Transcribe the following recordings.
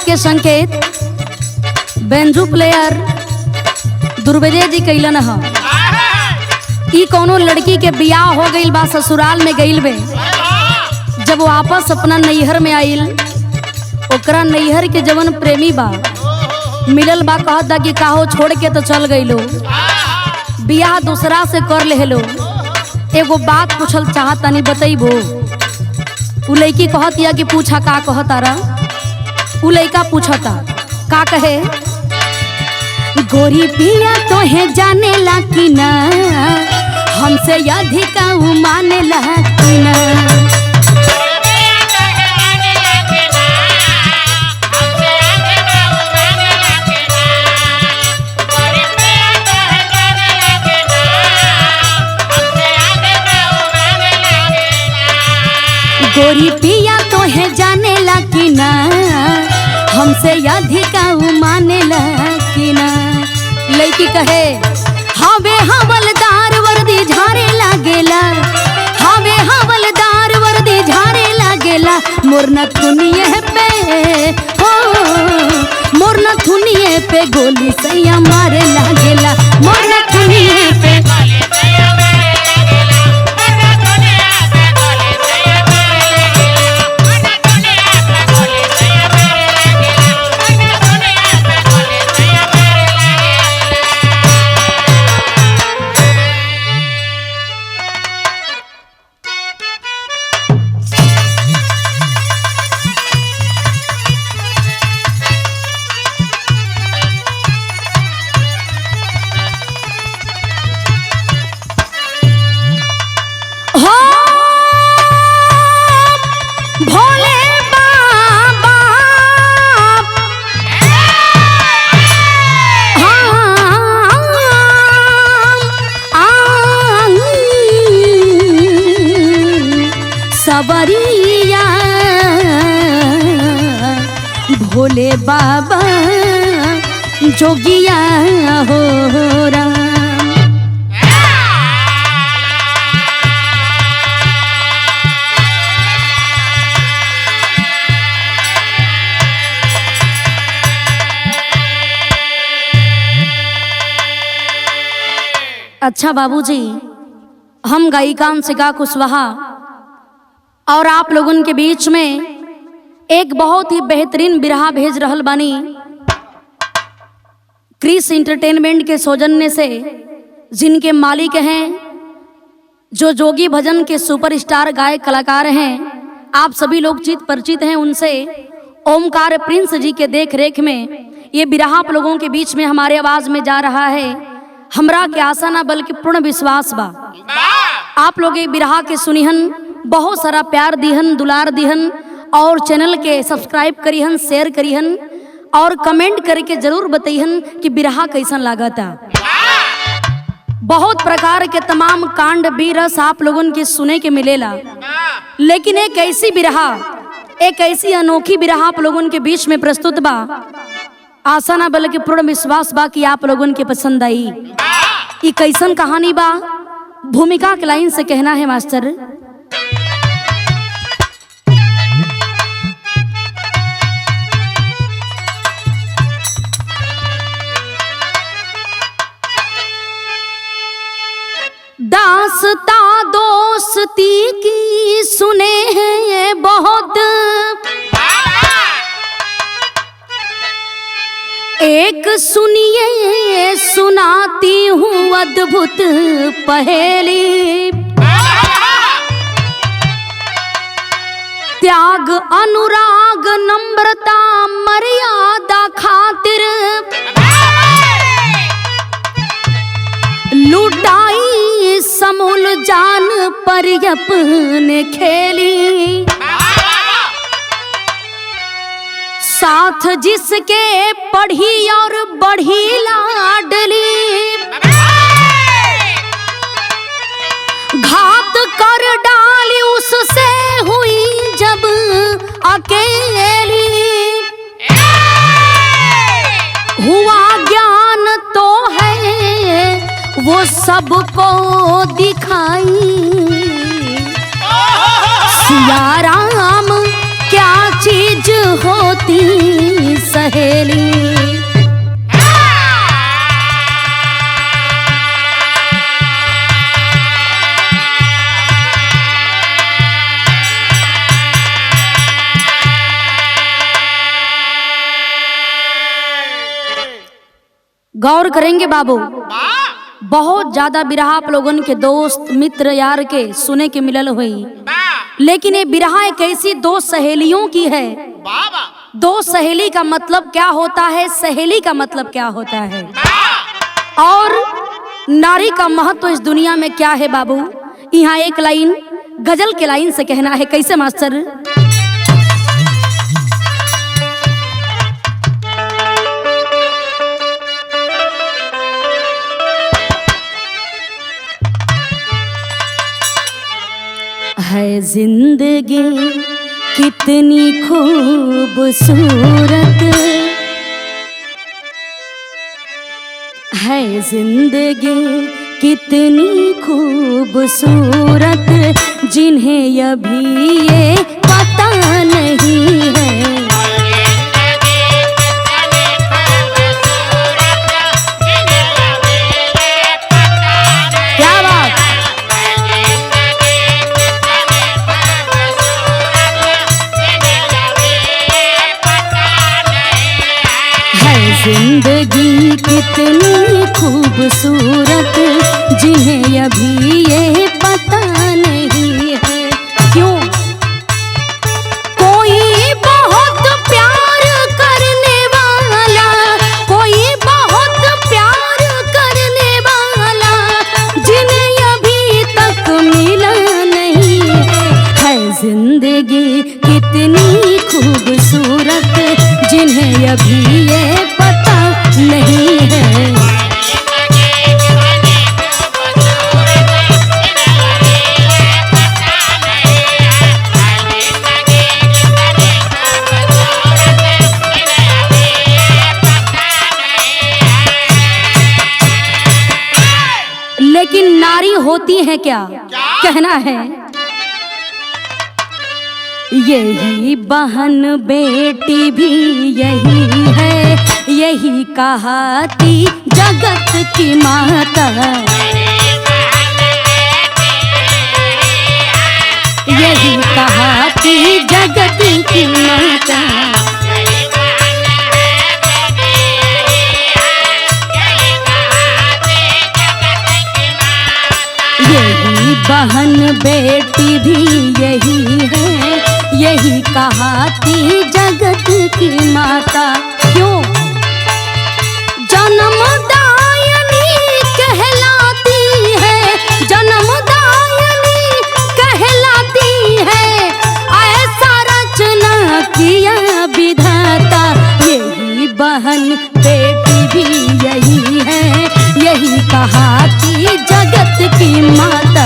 के संकेत बेंजू प्लेयर दुर्बेजे जी कैलन ह। ई कोनो लड़की के बियाह हो गईल बा, ससुराल में गईल बे। जब वापस अपना नैहर में आइल, ओकरा नैहर के जवन प्रेमी बा मिलल बा, कहता कि काहो छोड़ के तो चल गईलो, बियाह दूसरा से कर लेलो। एगो बात पूछल चाहतानी, बतैबो? उ लड़की कहतिया कि पूछा का कहतारा। उ लड़का पूछता का कहे, गोरी पिया तो है जाने ला कि ना, हमसे अधिक माने ला कि ना। गोरी पिया तो है जाने ला कि ना, हमसे अधिक माने ला कि ना। लड़की कहे, हवे हवलदार वर्दी झारे लागेला, हवे हवलदार वर्दी झारे लागेला। मोर नथुनिए पे हो, मोर नथुनिए पे गोली सैया मारे लागेला, मोर नथुनिए पे। सबरिया भोले बाबा जोगिया हो राम। अच्छा बाबूजी, हम गायिका अंशिका कुशवाहा और आप लोगन के बीच में एक बहुत ही बेहतरीन बिरहा भेज रहल बानी। क्रिस एंटरटेनमेंट के सौजन्य से, जिनके मालिक हैं, जो जोगी भजन के सुपरस्टार गायक कलाकार हैं, आप सभी लोग चित परिचित हैं उनसे। ओमकार प्रिंस जी के देख रेख में ये बिरहा आप लोगों के बीच में हमारे आवाज में जा रहा है। हमरा के आशा ना बल्कि पूर्ण विश्वास बा आप लोग ये बिरहा के सुनिहन, बहुत सारा प्यार दिहन, दुलार दिहन, और चैनल के सब्सक्राइब करिहन, शेयर करिहन और कमेंट करके जरूर बताइहन कि बिरहा कैसन लागता। बहुत प्रकार के तमाम कांड बीरस आप लोगन के सुने के मिलेला, लेकिन एक ऐसी बिरहा, एक ऐसी अनोखी बिरहा आप लोगन के बीच में प्रस्तुत बा। आशा ना बल्कि पूर्ण विश्वास बा कि आप लोगन के पसंद आई। ये कैसन कहानी बा, भूमिका के लाइन से कहना है मास्टर। दास्ता दोस्ती की सुने हैं बहुत, एक सुनिए सुनाती हूँ अद्भुत पहेली। त्याग अनुराग नम्रता मर्यादा खातिर, लुटाई समूल जान पर अपने खेली। साथ जिसके पढ़ी और बढ़ी लाडली, घात कर डाली उससे हुई जब अकेली। हुआ ज्ञान तो है वो सबको दिखाई, सिया राम क्या चीज होती सहेली। गौर करेंगे बाबू, बहुत ज्यादा बिरहा आप लोगन के दोस्त मित्र यार के सुने के मिलल हुई, लेकिन ये बिरहा एक ऐसी दो सहेलियों की है। दो सहेली का मतलब क्या होता है, सहेली का मतलब क्या होता है, और नारी का महत्व इस दुनिया में क्या है बाबू। यहाँ एक लाइन गजल के लाइन से कहना है, कैसे मास्टर? है जिंदगी कितनी खूबसूरत, है जिंदगी कितनी खूबसूरत, जिन्हें अभी ये पता नहीं है। जिंदगी कितनी खूबसूरत, जिन्हें अभी ये पता नहीं है। क्यों? कोई बहुत प्यार करने वाला, कोई बहुत प्यार करने वाला, जिन्हें अभी तक मिला नहीं है। जिंदगी कितनी खूबसूरत, जिन्हें अभी ये पता नहीं है। लेकिन नारी होती है क्या? कहना है, यही बहन बेटी भी यही है, यही कहाती जगत की माता, यही कहाती जगत की माता। यही बहन बेटी भी यही है, यही कहाती जगत की माता। क्यों? जन्मदायिनी कहलाती है, जन्मदायिनी कहलाती है, ऐसा रचना किया विधाता। यही बहन बेटी भी यही है, यही कहाती जगत की माता।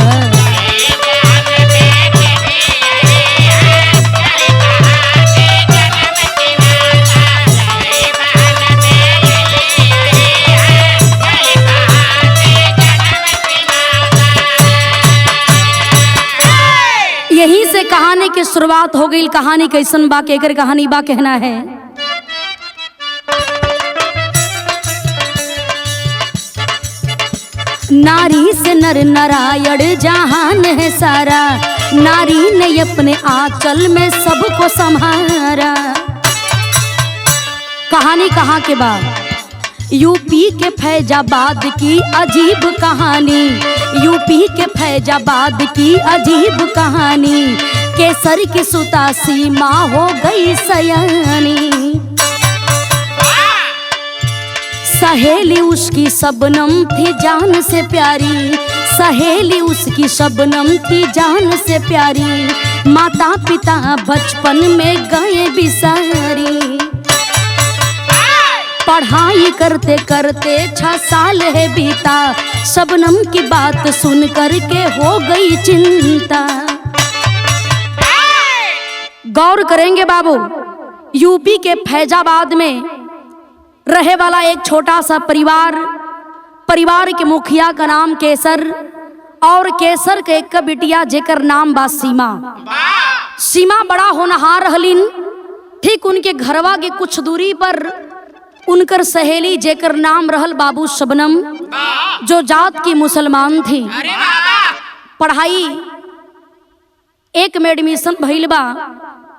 यहीं से कहानी की शुरुआत हो गई। कहानी कैसन बा, केकर कहानी बा, कहना है, नारी से नर नारायण जहान है सारा, नारी ने अपने आंचल में सबको संभारा। कहानी कहाँ के बाद? यूपी के फैजाबाद की अजीब कहानी, यूपी के फैजाबाद की अजीब कहानी, केसर की सुता सीमा हो गई सयानी। सहेली उसकी शबनम थी जान से प्यारी, सहेली उसकी शबनम थी जान से प्यारी, माता पिता बचपन में गए बिसारी। पढ़ाई करते करते 6 साल है बीता, शबनम की बात सुन करके हो गई चिंता। गौर करेंगे बाबू, यूपी के फैजाबाद में रहे वाला एक छोटा सा परिवार, परिवार के मुखिया का नाम केसर, और केसर के एक बिटिया जेकर नाम बा सीमा। सीमा बड़ा होनहार रहलिन, ठीक उनके घरवा के कुछ दूरी पर उनकर सहेली जेकर नाम रहल बाबू शबनम, जो जात की मुसलमान थी। पढ़ाई एक में एडमिशन भइल बा,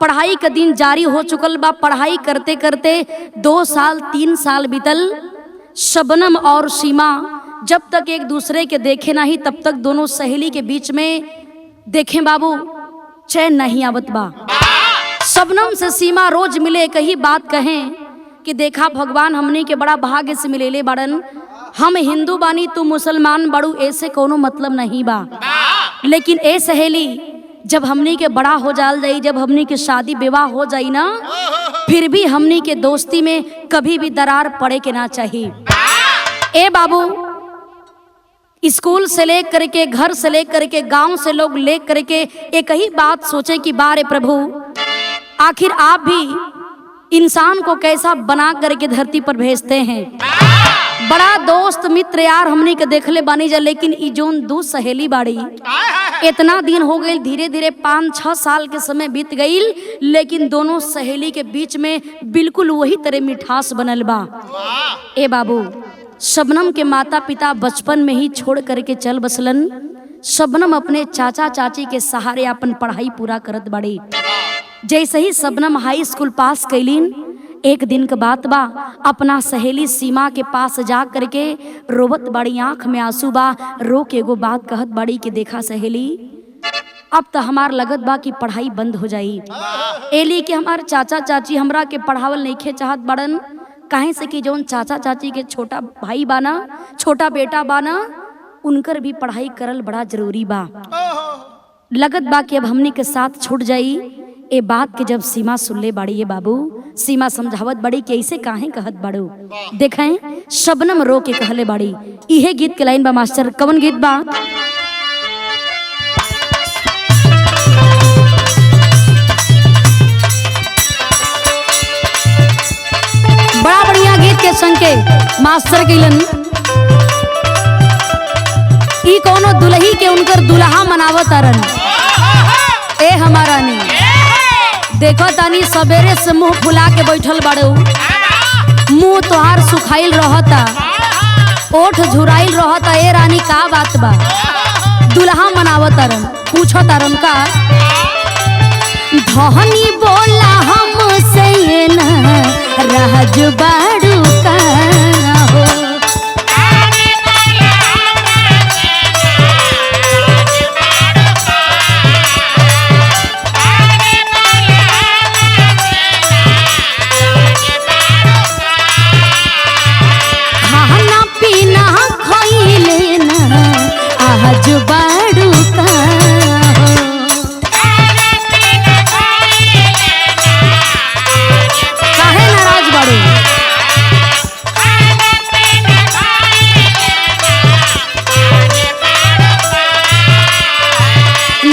पढ़ाई का दिन जारी हो चुकल बा। पढ़ाई करते करते 2 साल 3 साल बीतल। शबनम और सीमा जब तक एक दूसरे के देखे नहीं तब तक दोनों सहेली के बीच में देखें बाबू चैन नहीं आवत बा। शबनम से सीमा रोज मिले कही बात कहें कि देखा भगवान हमने के बड़ा भाग्य से मिलेले बड़न, हम हिंदू बानी तू मुसलमान बड़ू, ऐसे कोनो मतलब नहीं बा। लेकिन ए सहेली जब हमनी के बड़ा हो जाल जाई, जब हमनी के शादी विवाह हो जाई ना, फिर भी हमनी के दोस्ती में कभी भी दरार पड़े के ना चाहिए। ए बाबू स्कूल से ले करके, घर से ले करके, गांव से लोग ले करके एक ही बात सोचे कि बारे प्रभु आखिर आप भी इंसान को कैसा बना करके धरती पर भेजते हैं। बड़ा दोस्त मित्र यार हमनी के देखले बानी जा, लेकिन ई जोन दो सहेली बाड़ी इतना दिन हो गई, धीरे धीरे 5-6 साल के समय बीत गई, लेकिन दोनों सहेली के बीच में बिल्कुल वही तरह मिठास बनल बा। ए बाबू शबनम के माता पिता बचपन में ही छोड़ करके चल बसलन। शबनम अपने चाचा चाची के सहारे अपन पढ़ाई पूरा करत बाड़ी। जैसे ही शबनम हाई स्कूल पास कैलीन, एक दिन के बात बा, अपना सहेली सीमा के पास जा करके रोवत बड़ी, आंख में आंसू बा, रो के एगो बात कहत बड़ी कि देखा सहेली अब तो हमार लगत बा कि पढ़ाई बंद हो जाई। एली कि हमार चाचा चाची हमरा के पढ़ावल नहीं चाहत बड़न, काहे से कि जौन चाचा चाची के छोटा भाई बाना, छोटा बेटा बाना, उनकर भी पढ़ाई करल बड़ा जरूरी बा। लगत बा कि अब हमनी के साथ छूट जाई। ए बात के जब सीमा सुनले बाड़ी, ये बाबू सीमा समझावत बड़ी कि ऐसे काहे कहत बाड़ू। देखें शबनम रो के कहले बाड़ी। इहे गीत के लाइन बा मास्टर, कवन गीत बा? बड़ा बढ़िया गीत के संग के मास्टर कैलन। ई कोनो दुल्ही के उनकर दुल्हा मनावत अरन। ए हमारा नहीं देखो तानी सवेरे से मुंह फुला के बैठल बाड़ू, मुंह तोहार सुखाइल रहता, ओठ झुराइल रहता। ए रानी का बात बा? दुल्हा मनावत अरन, पूछत अरन का? धनी बोला हमसे ये ना राज बाड़ू का हो। खाना पीना खइले ना आज बाड़ू का हो। काहे नाराज बाड़ू?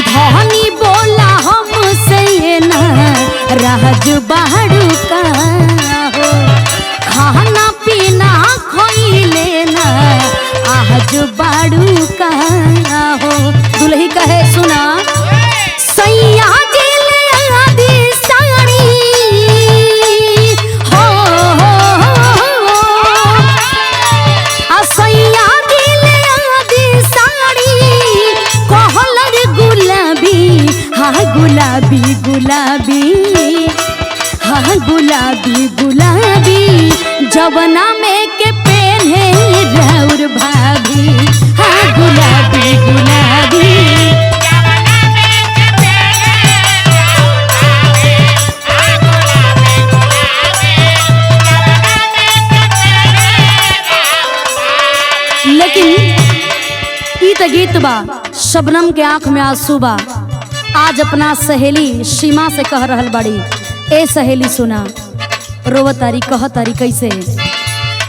धनी बोला हमसे ये ना राज बाड़ू का हो। खाना पीना खइले ना आज बाड़ू का हो। दुल्ही कहे सुना, सैया दिले आदि साड़ी हो, सैया दिले आदि साड़ी कहलर गुलाबी, हाँ गुलाबी गुलाबी, हाँ गुलाबी गुलाबी, जवना में के पहने राउर भाभी, हाँ गुलाबी गुलाबी। लेकिन ई त गीत बा, शबनम के आंख में आंसू बा। आज अपना सहेली सीमा से कह रहल बड़ी। ए सहेली सुना, रोवतारी कहतारी कैसे?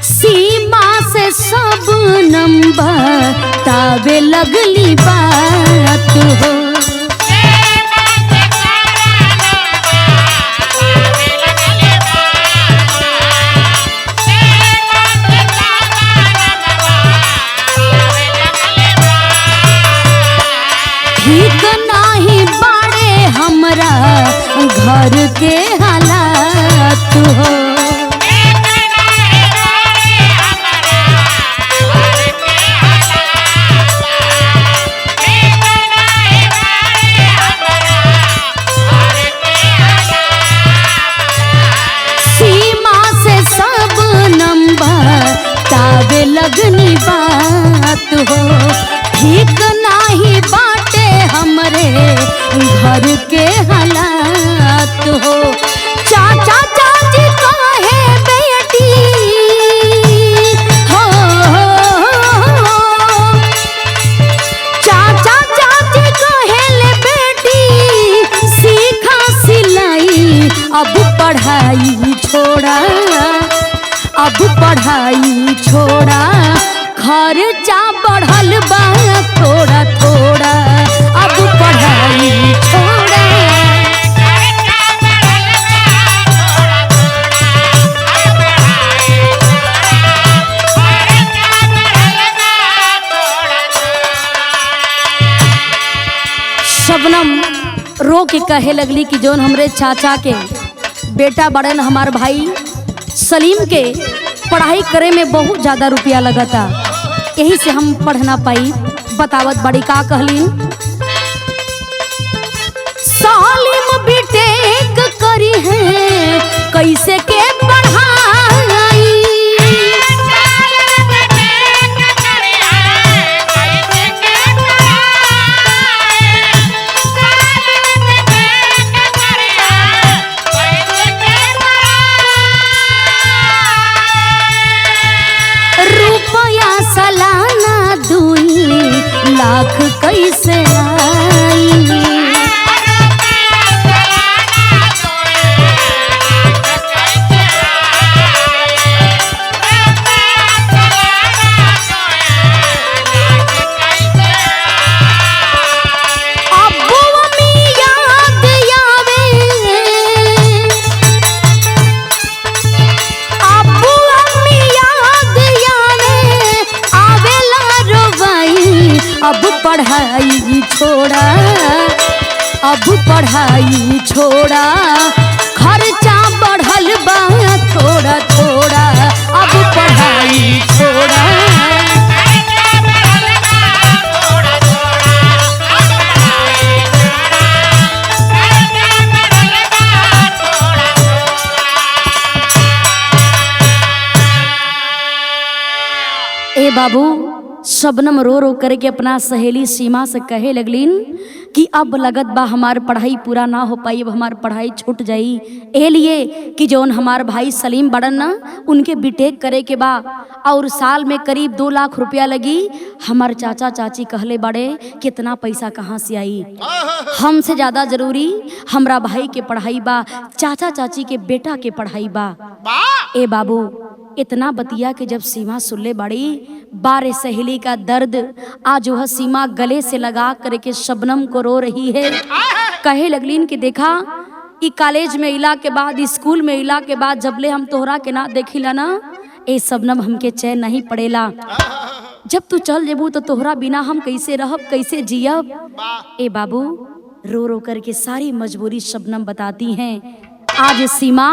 सीमा से सब नंबर तावे लगली बात हो। ठीक नाही बाड़े हमरा घर के हालात हो। सीमा से सब नंबर तावे लगनी बात हो, ठीक नाही बाटे हमरे घर के हालात हो। चाचा चाची कहे बेटी हो, चाचा चाची कहे ले बेटी सीखा सिलाई, अब पढ़ाई छोड़ा, अब पढ़ाई छोड़ा, खर्चा बढ़ल बा थोड़ा थोड़ा, अब पढ़ाई छोड़ा। शबनम रो के कहे लगली कि जोन हमरे चाचा के बेटा बड़न हमार भाई सलीम के पढ़ाई करे में बहुत ज्यादा रुपया लगता, यही से हम पढ़ ना पाई। बतावत बड़ी का कहली, सलीम बीटेक करी है कैसे के पढ़ाई, रुपया सालाना 2 लाख कैसे आई, अब पढ़ाई छोड़ा, अब पढ़ाई छोड़ा, खर्चा बढ़ल बा थोड़ा थोड़ा, अब पढ़ाई छोड़ा। ए बाबू, शबनम रो रो करके अपना सहेली सीमा से कहे लगलीन कि अब लगत बा हमार पढ़ाई पूरा ना हो पाई, अब हमार पढ़ाई छूट जाई। ए लिए कि जौन हमार भाई सलीम बड़न ना उनके बीटेक करे के बा और साल में करीब 2 लाख रुपया लगी। हमार चाचा चाची कहले बड़े कितना पैसा कहाँ से आई, हमसे ज्यादा जरूरी हमरा भाई के पढ़ाई बा, चाचा चाची के बेटा के पढ़ाई बा। ए बाबू, इतना बतिया के जब सीमा सुनले बड़ी बारे सहेली का दर्द आज वह सीमा गले से लगा करके शबनम को रो रही है। कहे लगलीन कि देखा ई कॉलेज में इला के बाद, स्कूल में इला के बाद जबले हम तोहरा के ना देखिला ना ए शबनम हमके चैन नहीं पड़ेला। जब तू चल जेबू तो तोहरा बिना हम कैसे रहब, कैसे जियब। ए बाबू, रो रो करके सारी मजबूरी शबनम बताती हैं। आज सीमा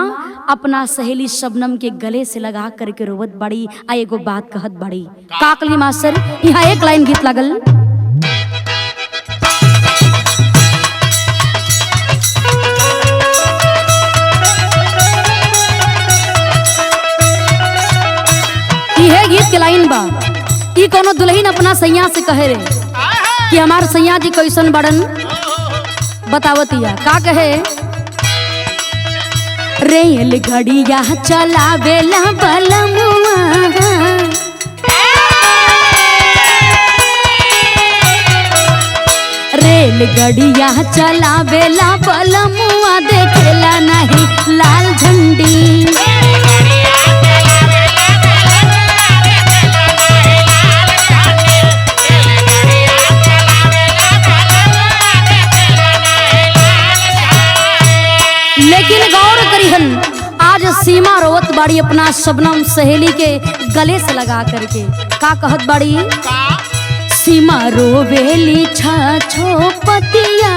अपना सहेली शबनम के गले से लगा करके रोवत बड़ी, आ एगो बात कहत बड़ी। काकली मास्टर यहाँ एक लाइन गीत लागल, यह गीत के लाइन बा। ई कोनो दुल्हन अपना सैया से कहे रे कि हमार सैया जी कैसन बड़न, बतावतिया का कहे, रेल गड़िया चलावेला बलमुआ, रेल गड़िया चलावेला बलमुआ, देखेला नहीं लाल झंडी, लेकिन गौर करिहन आज सीमा रोवत बाड़ी अपना शबनम सहेली के गले से लगा करके। का कहत बाड़ी, सीमा रोवेली छो पतिया,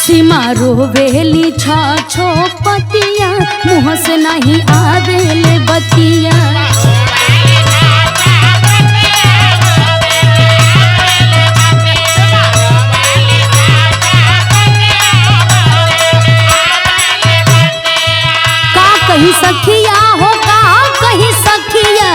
सीमा रोवेली छो पतिया, मुँह से नहीं आवेले बतिया। का कहीं सखिया हो, का कहीं सखिया,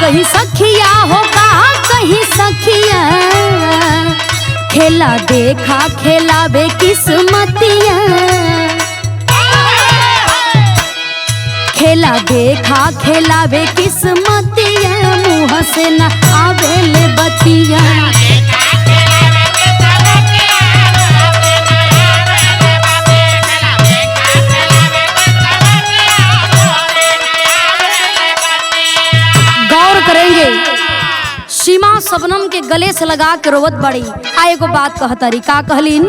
कहीं सखिया हो, कहा कहीं सखिया, खेला देखा खेलावे किस्मतिया। खेला देखा खेलावे किस्मतिया, मुँह से न आवेले बतिया। करेंगे सीमा शबनम के गले से लगा के रोवत बड़ी। आए को बात कहतरी, का कहलीन,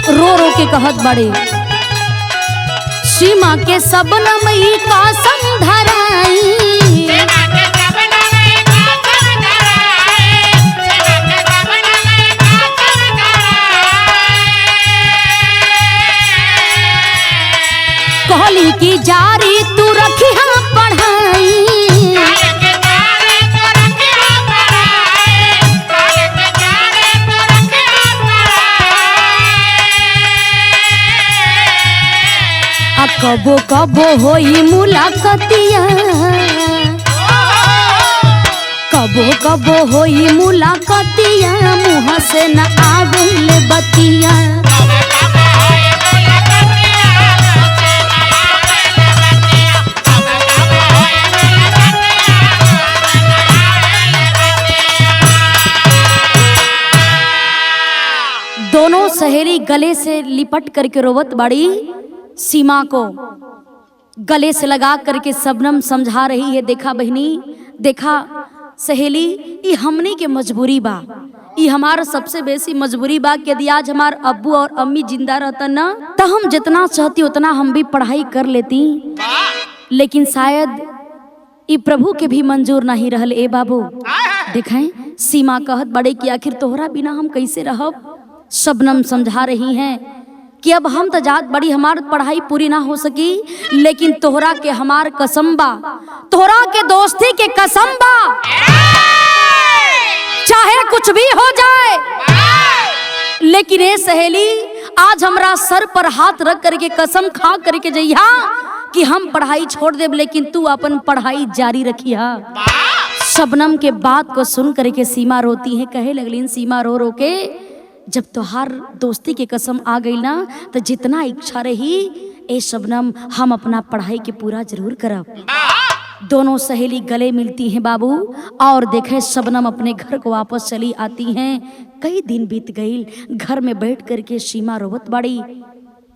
रो रो के कहत बड़ी। सीमा के शबनम ई कसम धराई, कहली की जारी तू रखी हम पढ़ाई। कबो कबो होई मुलाकातिया, कबो कबो होई मुलाकातिया, मुँह से न आवेले बतिया। दोनों सहेली गले से लिपट करके रोवत बड़ी। सीमा को गले से लगा करके शबनम समझा रही है, देखा बहनी, देखा सहेली, ये हमने के मजबूरी बा, ये हमारा सबसे बेसी मजबूरी बा कि यदि आज हमार अब्बू और अम्मी जिंदा रहता ना, तो हम जितना चाहती उतना हम भी पढ़ाई कर लेती, लेकिन शायद ये प्रभु के भी मंजूर नहीं रहल। ए बाबू देखें, सीमा कहत बड़े कि आखिर तोहरा बिना हम कैसे रहब। शबनम समझा रही हैं कि अब हम तो जात बड़ी, हमार पढ़ाई पूरी ना हो सकी, लेकिन तोहरा के हमार कसम बा, तोहरा के दोस्ती के कसम बा, चाहे कुछ भी हो जाए, लेकिन ए सहेली, आज हमरा सर पर हाथ रख करके कसम खा करके जइहा कि हम पढ़ाई छोड़ देब, लेकिन तू अपन पढ़ाई जारी रखिहा। शबनम के बात को सुन करके सीमा रोती है, कहे लगलीन सीमा रो रो के, जब तोहार दोस्ती के कसम आ गई ना, तो जितना इच्छा रही ए शबनम, हम अपना पढ़ाई के पूरा जरूर करब। दोनों सहेली गले मिलती हैं बाबू, और देखे शबनम अपने घर को वापस चली आती हैं। कई दिन बीत गई, घर में बैठ करके सीमा रोवत बड़ी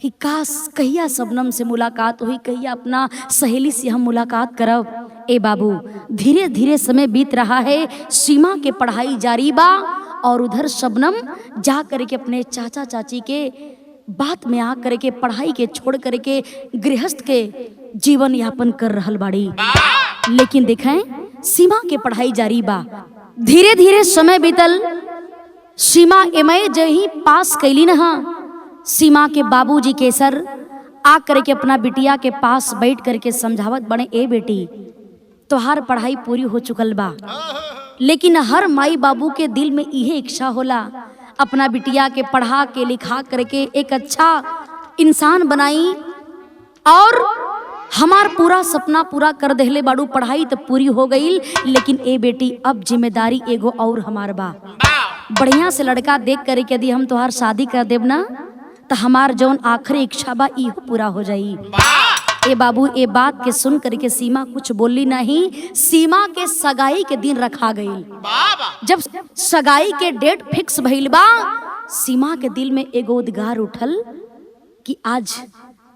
कि काश कहिया शबनम से मुलाकात हुई, कहिया अपना सहेली से हम मुलाकात करब। ए बाबू धीरे धीरे समय बीत रहा है, सीमा के पढ़ाई जारी बा, और उधर शबनम जा करके अपने चाचा चाची के बात में आ करके पढ़ाई के छोड़ करके गृहस्थ के जीवन यापन कर रहल बाड़ी। लेकिन देखें सीमा के पढ़ाई जारी बा। धीरे धीरे समय बीतल, सीमा एमए जही पास कैली न। सीमा के बाबूजी केसर आ करके अपना बिटिया के पास बैठ करके समझावत बने, ए बेटी तोहार पढ़ाई पूरी हो चुकल बा, लेकिन हर माई बाबू के दिल में यह इच्छा होला अपना बिटिया के पढ़ा के लिखा करके एक अच्छा इंसान बनाई, और हमार पूरा सपना पूरा कर देले बाड़ू। पढ़ाई तो पूरी हो गई, लेकिन ए बेटी अब जिम्मेदारी एगो और हमार बा। बढ़िया से लड़का देख करके यदि हम तोहार शादी कर देब ना, तो हमार जौन आखिरी इच्छा बा इहो पूरा हो जाई। ए बाबू ए बात के सुन करके सीमा कुछ बोली नहीं। सीमा के सगाई के दिन रखा गई। जब सगाई के डेट फिक्स भइल बा, सीमा के दिल में एगो उद्गार उठल कि आज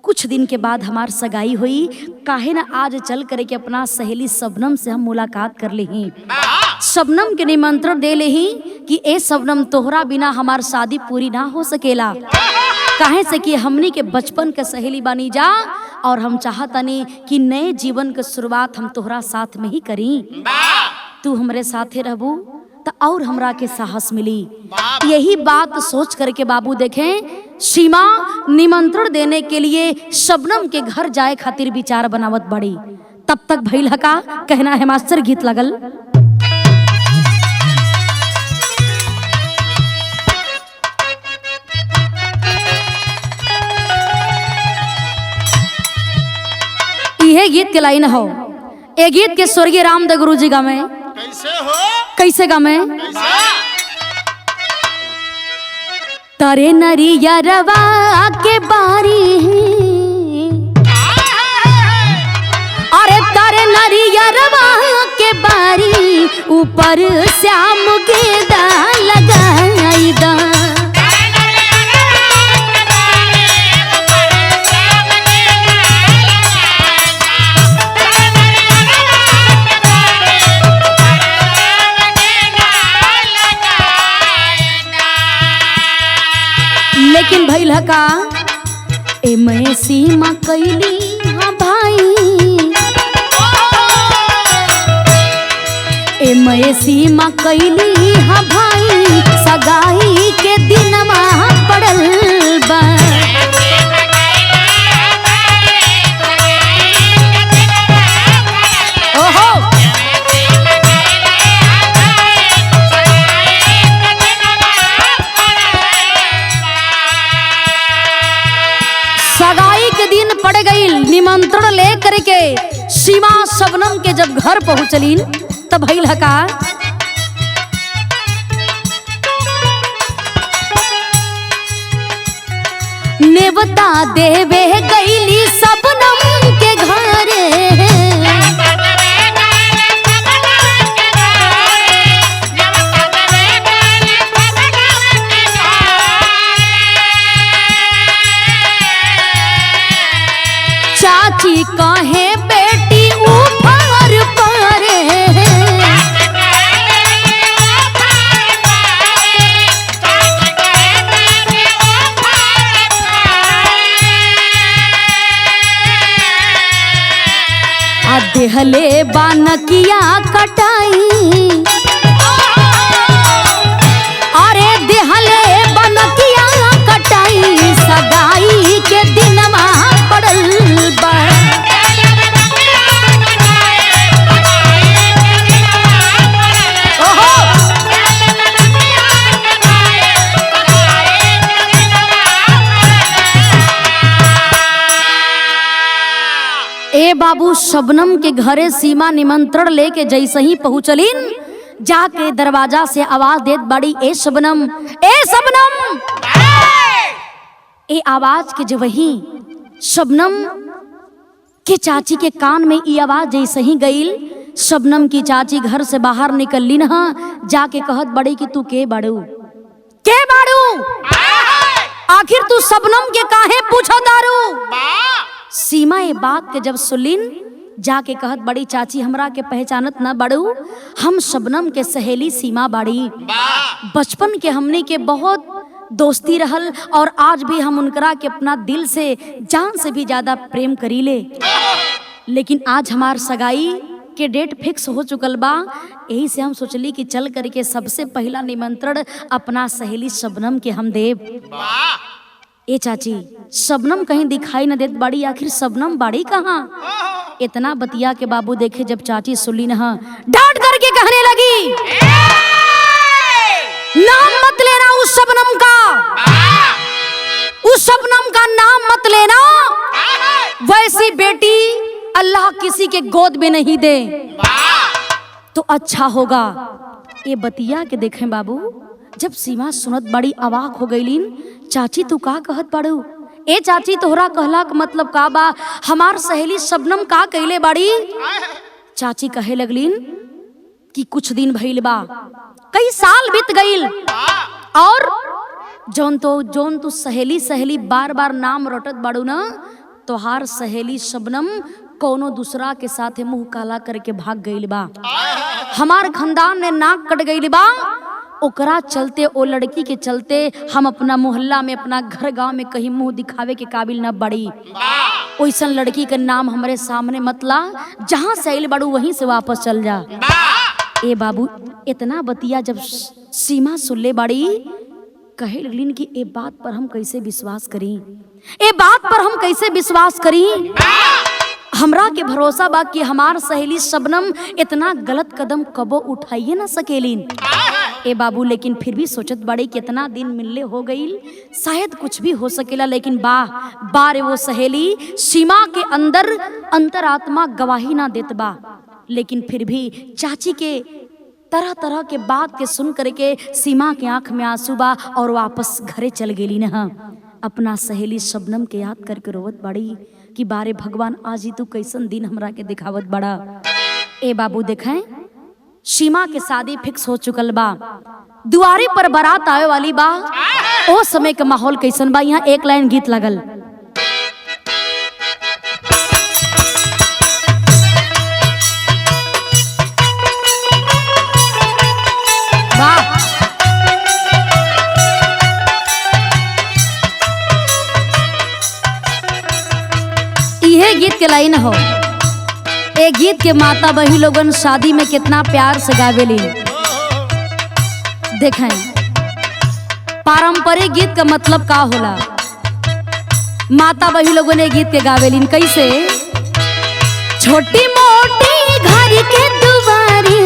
कुछ दिन के बाद हमार सगाई हुई, काहे ना आज चल करके अपना सहेली शबनम से हम मुलाकात कर लेही, शबनम के निमंत्रण दे लेही कि ए शबनम तोहरा बिना हमार शादी पूरी ना हो सकेला, काहे से कि हमनी के बचपन के सहेली बानी जा, और हम चाहतनी कि नए जीवन के शुरुआत हम तोहरा साथ में ही करी। तू हमरे साथे रहबू तो और हमरा के साहस मिली। यही बात सोच करके बाबू देखें सीमा निमंत्रण देने के लिए शबनम के घर जाए खातिर विचार बनावत बड़ी। तब तक भइल का कहना है मास्टर गीत लगल। यह गीत के लाइन हो। ये गीत के स्वर्गीय रामदेव गुरु जी गावे। कैसे हो? कैसे गावे? तारे नरिया रवा के बारी, अरे तारे नरिया रवा के बारी ऊपर श्याम गेदा लगाई दा। लेकिन भइल का ए मैं सीमा कैली हाँ भाई, ए मैं सीमा कैली हाँ भाई सगाई के दिनमा पड़ल बा। ओहो सगाई के दिन पड़ गई। निमंत्रण ले करके सीमा शबनम के जब घर पहुंचलीन तब भइल का नेवता देवे गईली शबनम के घरे। चाची कहे बेटी ऊपर पारे, आ देहले बानकिया कटाई, अरे देहले बानकिया कटाई सगाई के दिनमा पड़ल बा। ओहो ए बाबू शबनम के घरे सीमा निमंत्रण लेके जैसे ही पहुंचलीन जाके दरवाजा से आवाज देत बड़ी ए शबनम, ए शबनम। ए आवाज के जब वही शबनम के चाची के कान में ये आवाज जैसे ही गईल, शबनम की चाची घर से बाहर निकलली न जाके कहत बड़ी कि तू के बाड़ू, के बाड़ू, आखिर तू शबनम के काहे पूछो दारू। सीमा ये बात के जब सुलिन जाके कहत बड़ी चाची हमरा के पहचानत न बड़ू, हम शबनम के सहेली सीमा बाड़ी। बचपन के हमने के बहुत दोस्ती रहल और आज भी हम उनकरा के अपना दिल से जान से भी ज्यादा प्रेम करीले। लेकिन आज हमार सगाई के डेट फिक्स हो चुकल बा, यही से हम सोचली कि चल करके सबसे पहला निमंत्रण अपना सहेली शबनम के हम देव। ए चाची शबनम कहीं दिखाई न देत बाड़ी, आखिर शबनम बाड़ी कहाँ। इतना बतिया के बाबू देखे जब चाची सुली न डांट करके कहने लगी, नाम मत लेना उस शबनम का, उस शबनम का नाम मत लेना। वैसी बेटी अल्लाह किसी के गोद में नहीं दे तो अच्छा होगा। ये बतिया के देखें बाबू जब सीमा सुनत बड़ी अवाक हो गईलीन, चाची तू का कहत बाड़ू। ए चाची तोहरा कहला का मतलब का बा, हमार सहेली शबनम का कहले बाड़ी। चाची कहे लगलीन कि कुछ दिन भइल बा, कई साल बीत गईल और जोन तू सहेली सहेली बार बार नाम रटत बाड़ू ना, तोहार सहेली शबनम कोनो दूसरा के साथे मुंह काला करके भाग गईल बा। हमार खानदान ने नाक कट गईल बा, ओकरा चलते ओ लड़की के चलते हम अपना मोहल्ला में अपना घर गांव में कहीं मुंह दिखावे के काबिल न बड़ी। ओइसन लड़की के नाम हमारे सामने मत ला, जहां से आइल बाड़ू वहीं से वापस चल जा। ए बाबू इतना बतिया जब सीमा सुनले बाड़ी, कहे लगलिन कि ए बात पर हम कैसे विश्वास करी, ए बात पर हम कैसे विश्वास करी। हमरा के भरोसा बा कि हमार सहेली शबनम इतना गलत कदम कबो उठाइए ना सकेलिन। ए बाबू लेकिन फिर भी सोचत बड़े कि इतना दिन मिलले हो गईल, शायद कुछ भी हो सकेला। लेकिन बारे वो सहेली सीमा के अंदर अंतरात्मा गवाही ना देत बा। लेकिन फिर भी चाची के तरह तरह के बात के सुन करके सीमा के आंख में आंसू बा और वापस घरे चल गेली न। अपना सहेली शबनम के याद करके रोवत बड़ी कि बारे भगवान आज ही तू कैसन दिन हमरा के दिखावत बड़ा। ए बाबू देखें सीमा के शादी फिक्स हो चुकल बा, दुआरे पर बारात आवे वाली बा। ओ समय के माहौल कैसन बा, यहाँ एक लाइन गीत लगल। यह गीत के लाइन हो। ए गीत के माता बही लोगन शादी में कितना प्यार से गावेली। देखें पारंपरिक गीत का मतलब का होला। माता बही लोगन ए गीत के गावेली कैसे। छोटी मोटी घर के दुआरी,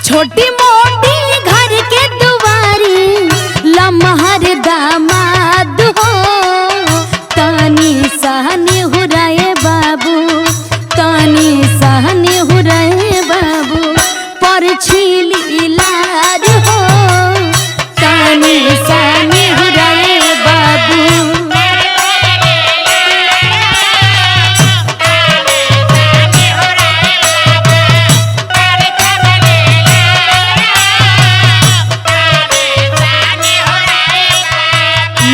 छोटी मोटी घर के दुआरी, लम्हर दामाद हो, तानी सहनी हुराए बाबू, तानी सहनी हुराए बाबू, पर छीली लार हो, तानी सहनी हुराए बाबू।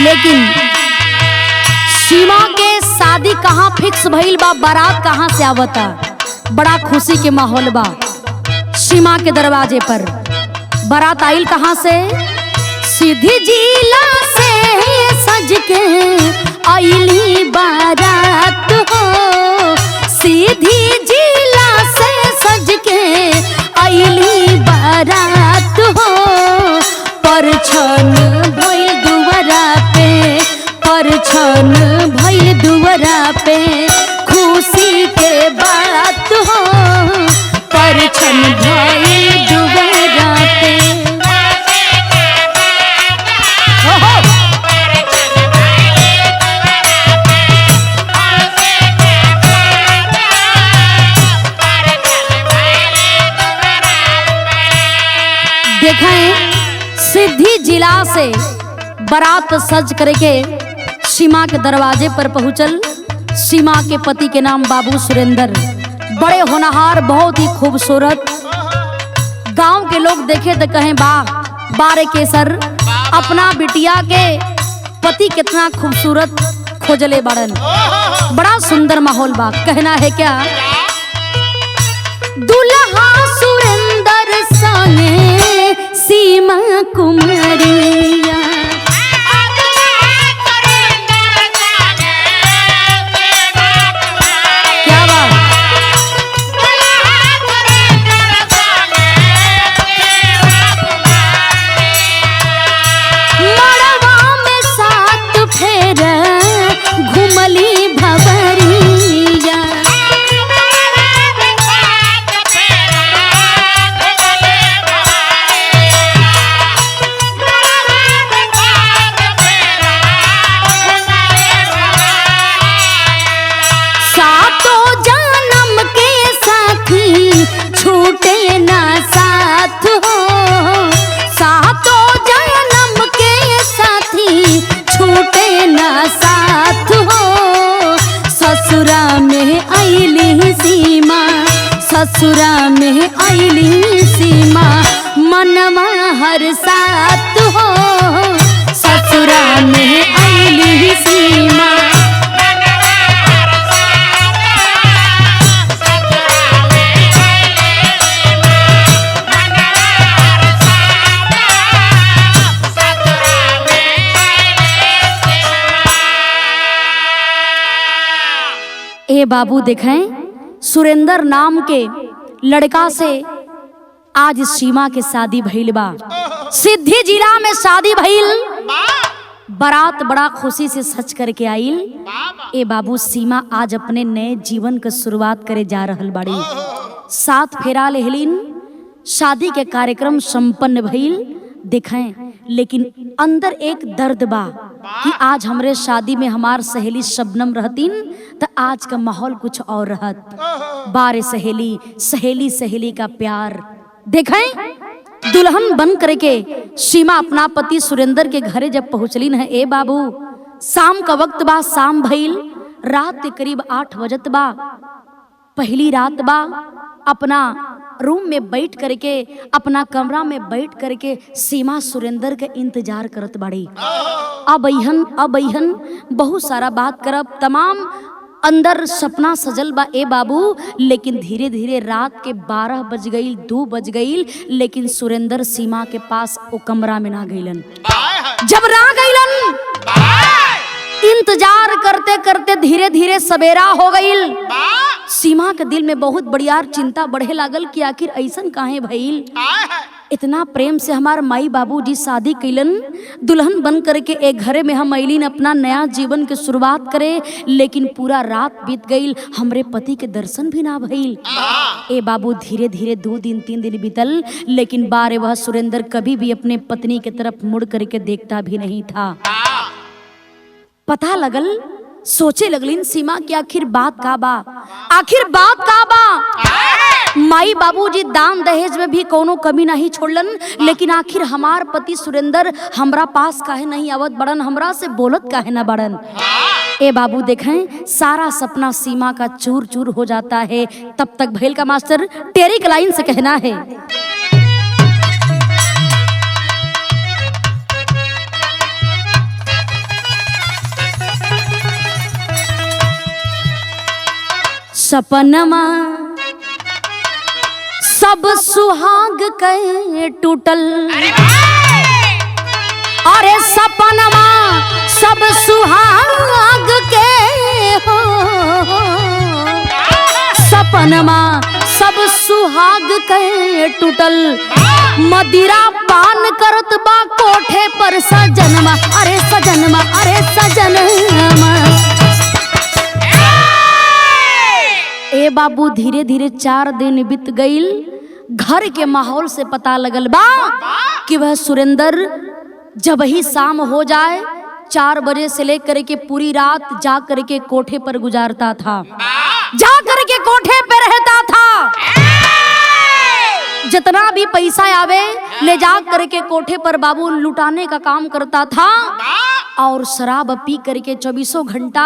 लेकिन सीमा के शादी कहाँ फिक्स भइल बा, बारात कहाँ से आवता। बड़ा खुशी के माहौल बा। सीमा के दरवाजे पर बारात आइल कहाँ से, सीधी जिला से सज के आइली बारात हो, सीधी जिला से सज के आइली बारात हो, पर छन भइल दुवरा पे, पर छन भइल दुवरा पे, खुशी के बात हो, पर छन भइल दुवरा पे। देखें सिद्धि जिला से बारात सज करके सीमा के दरवाजे पर पहुंचल। सीमा के पति के नाम बाबू सुरेंद्र, बड़े होनहार, बहुत ही खूबसूरत। गांव के लोग देखे तो कहें वाह बारे केसर, अपना बिटिया के पति कितना खूबसूरत खोजले बड़न। बड़ा सुंदर माहौल बा। कहना है क्या, दुल्हा सुरेंद्र संगे सीमा कुमारिया, क्या बात। मड़वा में सात फेरा घुमली भवरिया, छूटे ना साथ हो, सातों जन्म के साथी छूटे ना साथ हो। ससुरा में आइली सीमा, ससुरा में आइली सीमा, मनवा हर साथ हो, ससुरा में आइली सीमा। ए बाबू देखें, सुरेंद्र नाम के लड़का से आज सीमा के शादी भइल बा। सिद्धि जिला में शादी भइल, बारात बड़ा खुशी से सच करके आइल। ए बाबू सीमा आज अपने नए जीवन की शुरुआत करे जा रहल बाड़ी। 7 फेरा लेहलिन, शादी के कार्यक्रम संपन्न भइल। देखें, लेकिन अंदर एक दर्द बा कि आज हमरे शादी में हमार सहेली शबनम रहतीन तो आज का माहौल कुछ और रहत। बारे सहेली, सहेली सहेली का प्यार। देखें, दुल्हन बन करके सीमा अपना पति सुरेंद्र के घरे जब पहुंचली न, ए बाबू शाम का वक्त बा, शाम भइल, रात के करीब 8 बजत बा। पहली रात बा। अपना रूम में बैठ करके, अपना कमरा में बैठ करके सीमा सुरेंद्र के इंतजार करत बाड़ी। अब अइहन बहुत सारा बात करब, तमाम अंदर सपना सजल बा ए बाबू। लेकिन धीरे धीरे रात के 12 बज गई, 2 बज गई, लेकिन सुरेंद्र सीमा के पास ओ कमरा में ना गईलन। जब ना गईलन, इंतजार करते करते धीरे धीरे सवेरा हो गईल। सीमा के दिल में बहुत बड़ियार चिंता बढ़े लागल कि आखिर ऐसन काहे भइल। इतना प्रेम से हमार माई बाबूजी शादी कैलन, दुल्हन बन करके एक घरे में हम अइलीन अपना नया जीवन के शुरुआत करे, लेकिन पूरा रात बीत गईल, हमरे पति के दर्शन भी ना भइल। ए बाबू धीरे धीरे 2 दिन 3 दिन बीतल, लेकिन बारे वह सुरेंद्र कभी भी अपने पत्नी के तरफ मुड़ करके देखता भी नहीं था। पता लगल, सोचे लगलिन सीमा कि आखिर बात का बा, आखिर बात का बा। माई बाबूजी दान दहेज में भी कोनो कमी नहीं छोड़लन, लेकिन आखिर हमार पति सुरेंद्र हमरा पास काहे नहीं आवत बड़न, हमरा से बोलत काहे ना बड़न। ए बाबू देखें, सारा सपना सीमा का चूर चूर हो जाता है। तब तक भैल का मास्टर टेरी के लाइन से कहना है, सपनमा सब सुहाग के टूटल, अरे सपनमा सब सुहाग के हो, सपनमा सब सुहाग के टूटल, मदिरा पान करत बा कोठे पर सजनमा, अरे सजनमा, अरे सजनमा। ए बाबू धीरे धीरे 4 दिन बीत गईल। घर के माहौल से पता लगल बा कि वह सुरेंद्र जब ही शाम हो जाए 4 बजे से लेकर के पूरी रात जा करके कोठे पर गुजारता था, जा करके कोठे पे रहता था। जितना भी पैसा आवे ले जा करके कोठे पर बाबू लुटाने का काम करता था, और शराब पी करके 24 घंटा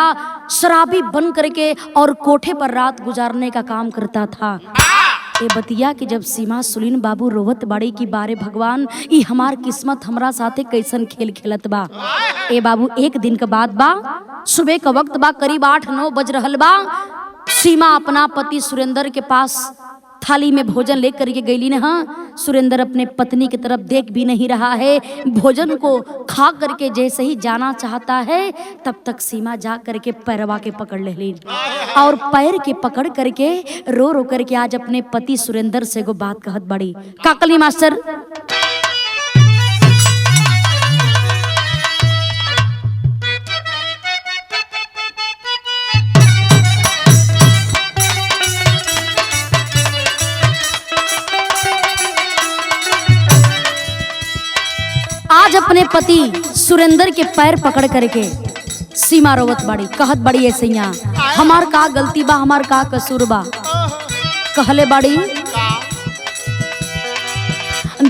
शराबी बन करके और कोठे पर रात गुजारने का काम करता था। ए बतिया कि जब सीमा सुलिन बाबू रोवत बाड़ी की बारे भगवान, ई हमार किस्मत हमरा साथे कैसन खेल खेलत बा। ए बाबू एक दिन के बाद बा, सुबह का वक्त बा, करीब 8-9 बज रहल बा। सीमा अपना पति सुरेंद्र के पास थाली में भोजन लेकर के गईली न। हाँ, सुरेंद्र अपने पत्नी की तरफ देख भी नहीं रहा है, भोजन को खा करके जैसे ही जाना चाहता है, तब तक सीमा जा करके पैरवा के पकड़ ले और पैर के पकड़ करके रो रो करके आज अपने पति सुरेंद्र से को बात कहत बड़ी। काकली मास्टर आज अपने पति सुरेंद्र के पैर पकड़ करके सीमा रोवत बाड़ी, कहत बाड़ी ऐसे हमार का गलती बा, हमार का कसूर बा। कहले बाड़ी,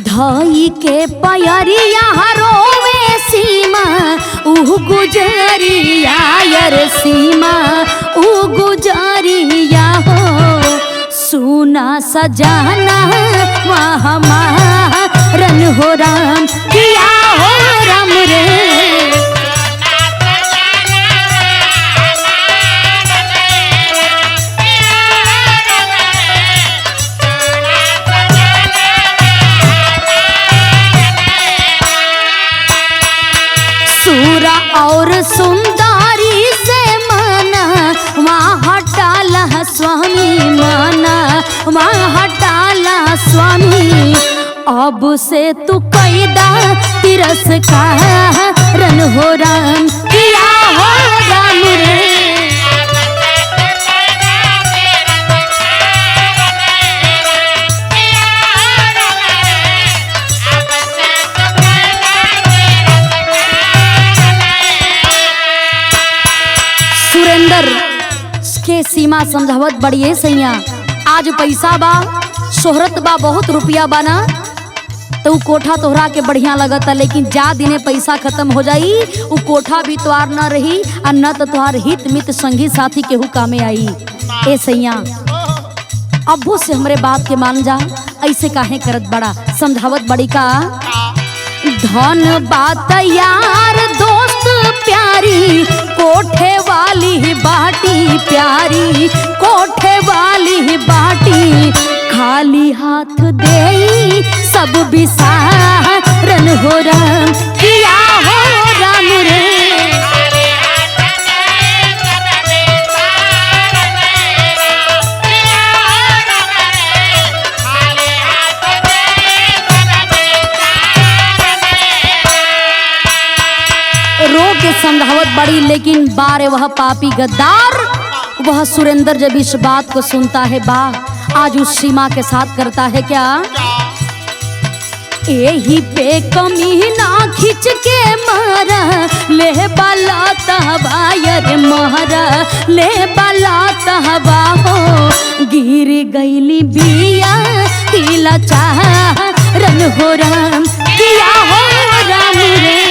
धाई के पयरिया रोवे सीमा ऊ गुजरिया, यार सीमा ऊ गुजरिया हो, सुना सजाना हमारन हो राम, किया हो राम रे। सूरा और सुंदरी से मना वहाँ हटा अब से तू कैदा तिरस्कारन हो राम किया हो राम रे। सुरेंद्र के सीमा समझावत बड़िए सैया, आज पैसा बा शोहरत बा बहुत रुपया बा ना तो उ कोठा तोहरा के बढ़िया लगता, लेकिन जा दिने पैसा खत्म हो जाई उ कोठा भी तोहार न रही और न तो तोहार हित मित संगी साथी केहू कामे आई। ए सैया अब्बू से हमरे बात के मान जा, ऐसे काहे करत बड़ा, समझावत बड़ी का धन बात यार दोस्त प्यारी कोठे वाली बाटी प्यारी कोठे वाली बाटी खाली हाथ दे सब बिसारन हो राम किया हो राम रे। रो के समझावत बड़ी, लेकिन बारे वह पापी गद्दार वह सुरेंद्र जब इस बात को सुनता है बा आज उस सीमा के साथ करता है क्या, यही पे कमी ना खिंच के मारा ले बाला तहबायर मारा ले बाला तहबा हो गिर गईली बिया तिला चारन हो राम किया हो राम रे।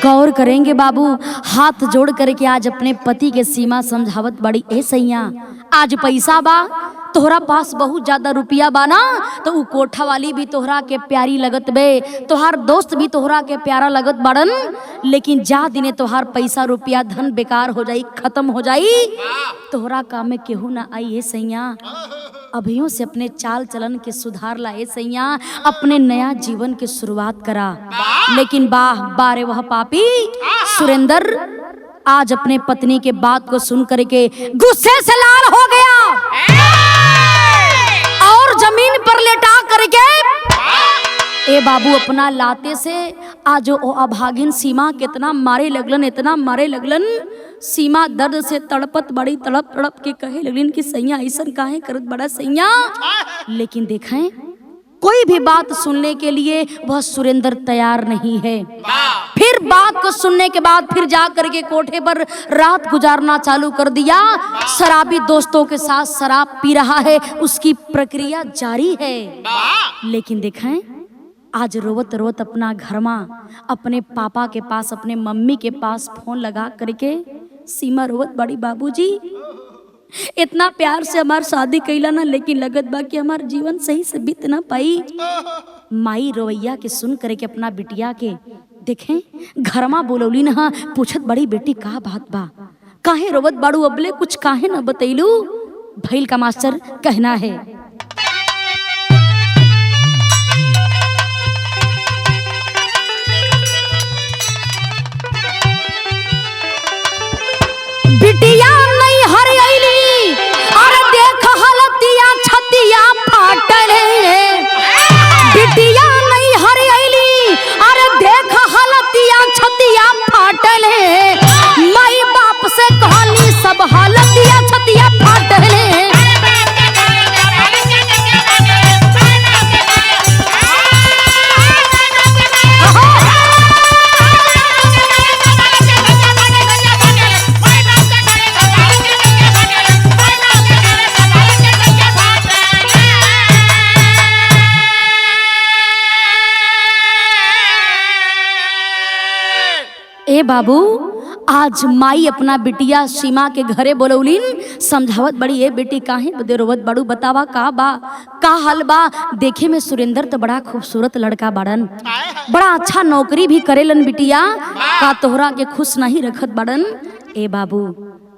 गौर करेंगे बाबू, हाथ जोड़ करके आज अपने पति के सीमा समझावत बड़ी ए सैया, आज पैसा बा तोहरा पास बहुत ज्यादा रुपया बा ना तो उ कोठा वाली भी तोहरा के प्यारी लगत बे, तोहार दोस्त भी तोहरा के प्यारा लगत बड़न, लेकिन जा दिने तोहार पैसा रुपया धन बेकार हो जाई खत्म हो जाई तोहरा काम में केहू ना आई ए सैया। अभियों से अपने चाल चलन के सुधार लाए सैया, अपने नया जीवन की शुरुआत करा। लेकिन वाह बारे वह पापी सुरेंद्र आज अपने पत्नी के बात को सुन करके गुस्से से लाल हो गया और जमीन पर लेटा करके ए बाबू अपना लाते से आज ओ अभागिन सीमा कितना मारे लगलन इतना मारे लगलन, सीमा दर्द से तड़पत बड़ी तड़प तड़प के कहे लगलिन कि सैया ऐसा काहे करत बड़ा सैया। लेकिन देखें कोई भी बात सुनने के लिए वह सुरेंद्र तैयार नहीं है। फिर बात को सुनने के बाद फिर जा करके कोठे पर रात गुजारना चालू कर दिया, शराबी दोस्तों के साथ शराब पी रहा है, उसकी प्रक्रिया जारी है। लेकिन देखें आज रोवत रोवत अपना घर में अपने पापा के पास अपने मम्मी के पास फोन लगा करके सीमा रोवत बड़ी बाबूजी इतना प्यार से हमार शादी कैला ना, लेकिन लगत बा कि हमार जीवन सही से बीत ना पाई। माई रोवैया के सुन करके अपना बिटिया के देखें घर में बोलौली ना, पूछत बड़ी बेटी का बात बा काहे रोवत बाड़ू अबले कुछ काहे ना बतैलू। भैल का मास्टर कहना है बिटिया नहीं हरियली और देख हलतिया छतिया फाटल बिटिया नहीं हरियली और देख हलतिया छतिया फाटल माई बाप से कहानी सब हलतिया छतिया फाटल। ए बाबू आज माई अपना बिटिया सीमा के घरे बोलौलीन समझावत बड़ी ए बेटी काहे बदे रोवत बड़ू बतावा का बा का हाल बा। देखे में सुरेंद्र तो बड़ा खूबसूरत लड़का बाड़न, बड़ा अच्छा नौकरी भी करेलन बिटिया, का तोहरा के खुश नहीं रखत बाड़न। ए बाबू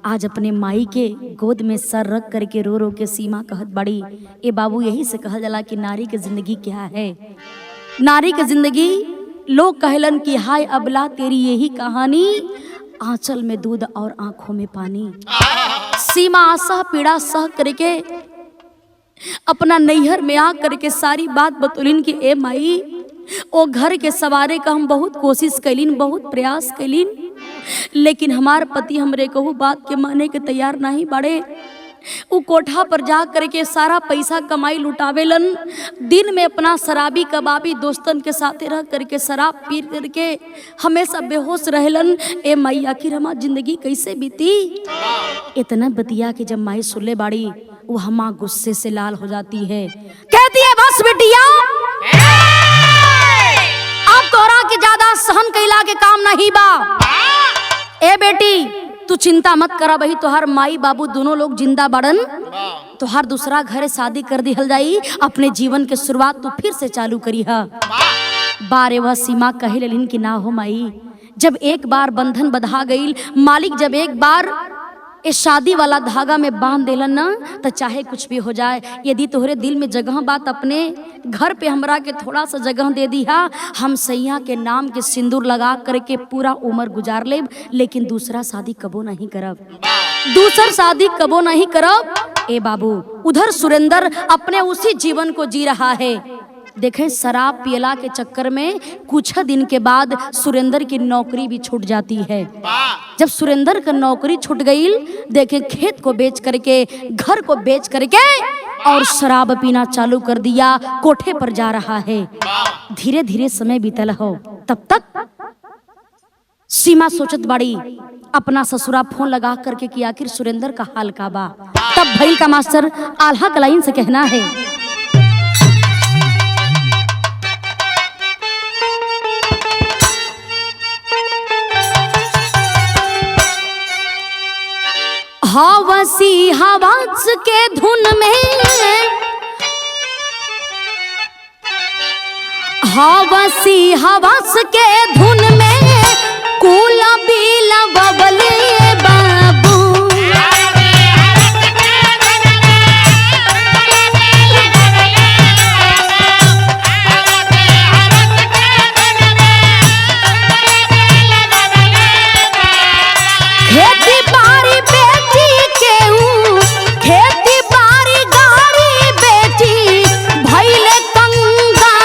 आज अपने माई के गोद में सर रख करके रो रो के सीमा कहत बड़ी। ए बाबू, यही से कहल जाला कि नारी के जिंदगी क्या है। नारी के जिंदगी लोग कहलन कि हाय अबला तेरी यही कहानी, आंचल में दूध और आंखों में पानी। सीमा आशा पीड़ा सह करके अपना नैहर में आ करके सारी बात बतौलिन कि ए माई, ओ घर के सवारे का हम बहुत कोशिश कैलिन, बहुत प्रयास कैलिन, लेकिन हमार पति हमरे कहू बात के माने के तैयार नहीं बड़े। वो कोठा पर जा करके सारा पैसा कमाई लुटावेलन, दिन में अपना शराबी कबाबी दोस्तन के साथे रह करके शराब पी करके हमेशा बेहोश रहलन। ए माई, आखिर हमार जिंदगी कैसे बीती। इतना बतिया कि जब माई सुले बाड़ी, वो हमा गुस्से से लाल हो जाती है। कहती है बस बेटिया, अब तोरा के ज्यादा सहन कैला के काम नहीं बा। ए बेटी, तू चिंता मत करा, भाई तोहर माई बाबू दोनों लोग जिंदा बड़न, तोहर दूसरा घर शादी कर दिहल जाई, अपने जीवन के शुरुआत तू फिर से चालू करी है। बारे वह सीमा कहे लेलिन कि ना हो माई, जब एक बार बंधन बंधा गईल, मालिक जब एक बार इस शादी वाला धागा में बांध देलन ना, तो चाहे कुछ भी हो जाए, यदि तोहरे दिल में जगह बात अपने घर पे हमरा के थोड़ा सा जगह दे दिया, हम सैया के नाम के सिंदूर लगा करके पूरा उम्र गुजार लेब, लेकिन दूसरा शादी कबो नहीं करब, दूसर शादी कबो नहीं करब। ए बाबू, उधर सुरेंद्र अपने उसी जीवन को जी रहा है। देखें, शराब पियला के चक्कर में कुछ दिन के बाद सुरेंद्र की नौकरी भी छूट जाती है। जब सुरेंद्र का नौकरी छूट गई, देखें खेत को बेच करके, घर को बेच करके और शराब पीना चालू कर दिया, कोठे पर जा रहा है। धीरे धीरे समय बीतल हो, तब तक सीमा सोचत बाड़ी अपना ससुरा फोन लगा करके कि आखिर सुरेंद्र का हाल का बा। तब भैल का मास्टर आल्हा कलाइन से कहना है, हवसी हवास के धुन में, हवसी हवास के धुन में कूला बीला बबले बाबू। खेती बारी बेटी केहू, खेती बारी गाड़ी बेटी भैले कंगा।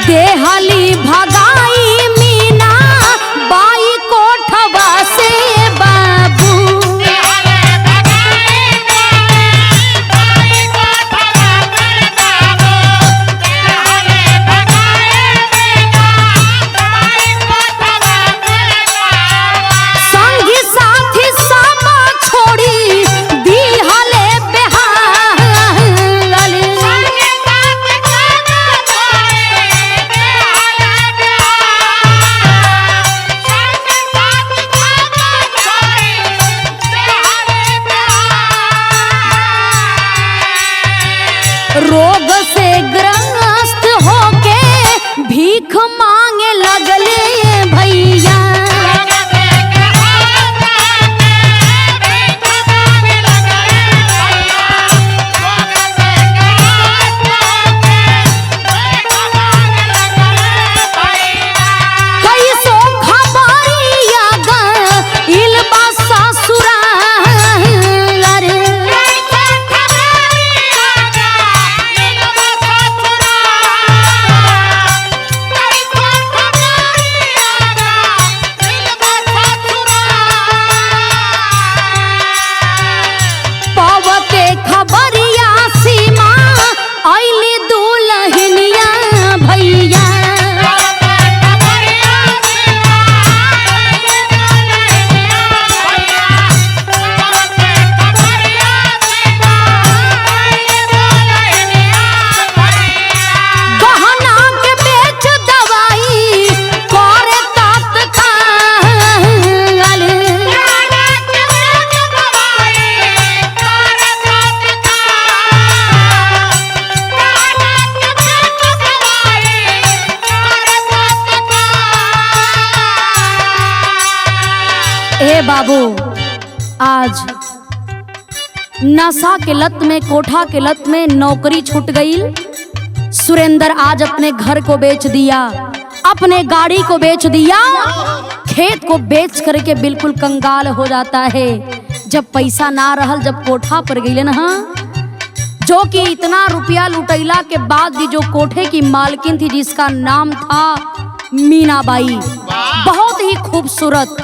देहली भगाई मीना बाई कोठवा से बाबू। संगी साथी सब छोड़ी दिहले बेहाल। रोग से ग्रस्त होके भीख मांगे लगले भैया। कैसो खबरिया गइल बा ससुराल रे। नशा के लत में, कोठा के लत में नौकरी छूट गई। सुरेंद्र आज अपने घर को बेच दिया, अपने गाड़ी को बेच दिया, खेत को बेच करके बिल्कुल कंगाल हो जाता है। जब पैसा ना रहल, जब कोठा पर गई ना, जो कि इतना रुपया लुटैला के बाद भी जो कोठे की मालकिन थी जिसका नाम था मीनाबाई, बहुत ही खूबसूरत,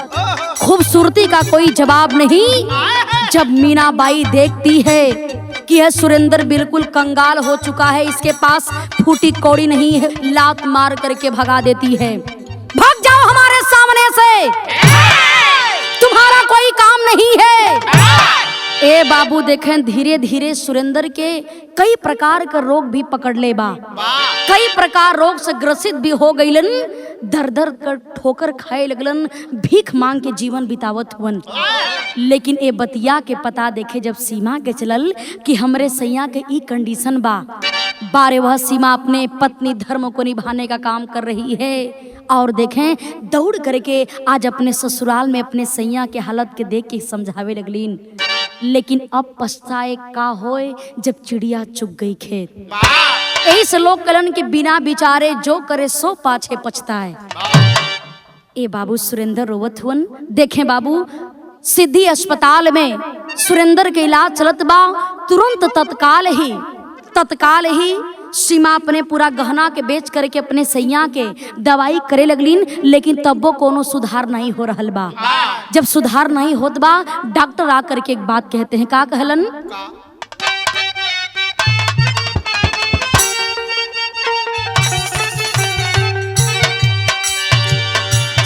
खूबसूरती का कोई जवाब नहीं। जब मीनाबाई देखती है कि यह सुरेंद्र बिल्कुल कंगाल हो चुका है, इसके पास फूटी कौड़ी नहीं है, लात मार करके भगा देती है। भाग जाओ हमारे सामने से, तुम्हारा कोई काम नहीं है। ए बाबू देखें, धीरे धीरे सुरेंद्र के कई प्रकार का रोग भी पकड़ ले बा, कई प्रकार रोग से ग्रसित भी हो गईलन, दर दर कर ठोकर खाए लगलन, भीख मांग के जीवन बितावत हुवन। लेकिन ए बतिया के पता देखे जब सीमा के चलल कि हमरे सैया के ई कंडीशन बा, बारे वह सीमा अपने पत्नी धर्म को निभाने का काम कर रही है। और देखें दौड़ करके आज अपने ससुराल में अपने सैया के हालत के देख के समझावे लगलीन। लेकिन अब पछताए का होए जब चिड़िया चुग गई खेत। यही से लोग कलन के बिना विचारे जो करे सो पाछे पछताए। ए बाबू सुरेंद्र रोवत हुवन। देखें बाबू, सिद्धि अस्पताल में सुरेंद्र के इलाज चलत बा। तुरंत तत्काल ही सीमा अपने पूरा गहना के बेच करके अपने सैया के दवाई करे लगलीन। लेकिन तब वो कोनो सुधार नहीं हो रहल बा। जब सुधार नहीं होत बा, डॉक्टर आकर के एक बात कहते हैं। का कहलन?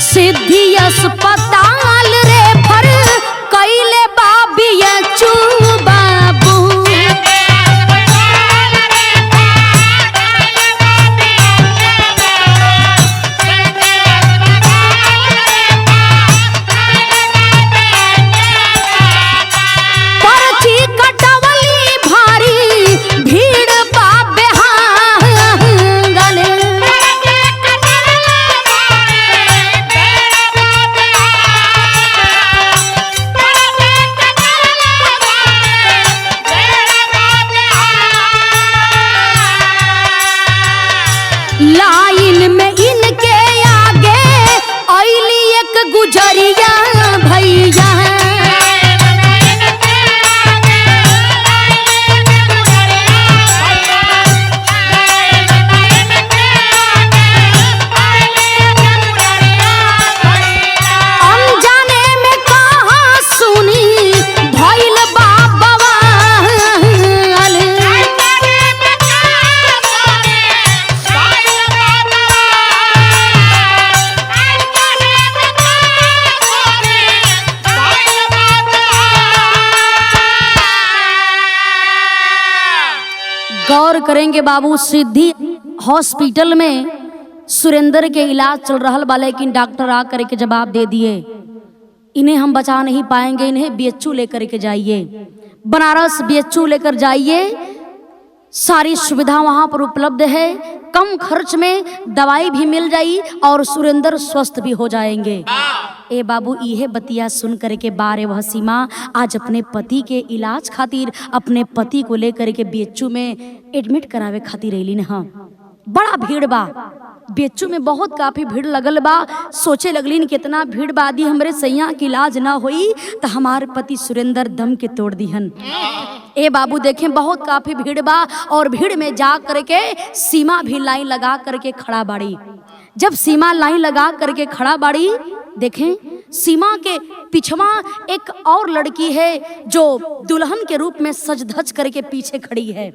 सिद्धि अस्पताल रे फर कैले बाबिया चू बाबू, पर्ची कटवली भारी भीड़ बाबे हांगल, लाइन में इनके आगे आइली एक गुजरिया भैया, अनजाने में कहाँ सुनी भइल बाबा वाल। गौर करेंगे बाबू, सिद्धि हॉस्पिटल में सुरेंद्र के इलाज चल रहा बा, लेकिन डॉक्टर आ करके जवाब दे दिए इन्हें हम बचा नहीं पाएंगे, इन्हें बीएचयू लेकर के जाइए, बनारस बीएचयू लेकर जाइए, सारी सुविधा वहां पर उपलब्ध है, कम खर्च में दवाई भी मिल जाई और सुरेंद्र स्वस्थ भी हो जाएंगे। ए बाबू, यह बतिया सुन करके बारे वह सीमा आज अपने पति के इलाज खातिर अपने पति को लेकर के बीएचयू में एडमिट करावे खातिर रही न। बड़ा भीड़ बा बीएचयू में, बहुत काफी भीड़ लगल बा। सोचे लगलीन कितना भीड़ बादी हमरे सैया के इलाज ना होई तो हमारे पति सुरेंद्र दम के तोड़ दिहन। ए बाबू देखें, बहुत काफी भीड़ बा और भीड़ में जा करके सीमा भी लाइन लगा करके खड़ा बाड़ी। जब सीमा लाइन लगा करके खड़ा बाड़ी, देखें सीमा के पिछवा एक और लड़की है जो दुल्हन के रूप में सज धज करके पीछे खड़ी है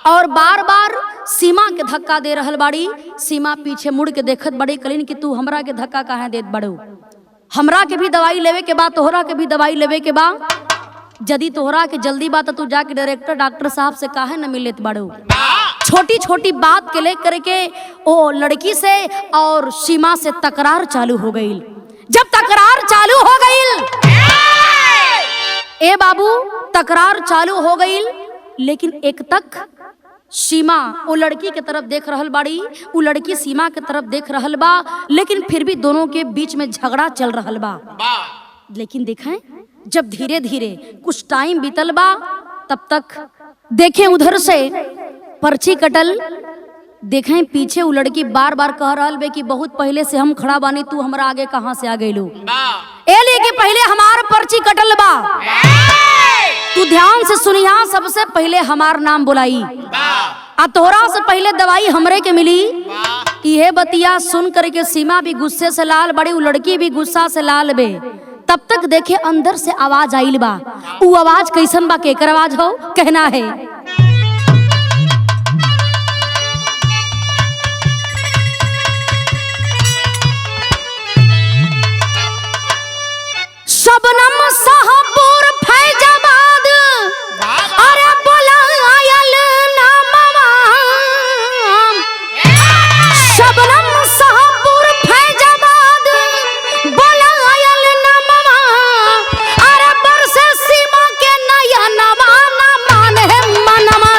और बार बार सीमा के धक्का दे रहल बाड़ी। सीमा पीछे मुड़ के देखत बड़ी कलीन कि तू हमरा के धक्का काहे देत बड़ो, हमरा के भी दवाई लेवे के बा, तोहरा के भी दवाई लेवे के बा, यदि तोहरा के जल्दी बात तू जाके डायरेक्टर डॉक्टर साहब से काहे न मिलत बड़ो। छोटी छोटी बात के लेकर के ओ लड़की से और सीमा से तकरार चालू हो गई। जब तकरार चालू हो गई, ए बाबू तकरार चालू हो गई, लेकिन एक तक सीमा वो लड़की के तरफ देख रहल बाड़ी, वो लड़की सीमा के तरफ देख रहल बा, लेकिन फिर भी दोनों के बीच में झगड़ा चल रहल बा। लेकिन देखें जब धीरे धीरे कुछ टाइम बीतल बा, तब तक देखें उधर से पर्ची कटल, देखें पीछे वो लड़की बार बार कह रहा बे कि बहुत पहले से हम खड़ा बानी, तू हमरा आगे कहां से आ गइलू। एली के पहले हमार पर्ची कटल बा, तू ध्यान से सुनिया, सबसे पहले हमार नाम बुलाई आ तोहरा से पहले दवाई हमरे के मिली। यह बतिया सुन करके सीमा भी गुस्से से लाल बड़ी, वो लड़की भी गुस्सा से लाल बे। तब तक देखे अंदर से आवाज आइल बा। वो आवाज कैसन बा, केकर आवाज हो, कहना है शबनम शाहपुर फैजाबाद, अरे बोला आयल नामवा। शबनम शाहपुर फैजाबाद, बोला आयल नामवा। अरे बरसे सीमा के नया नवा ना मान है मनवा।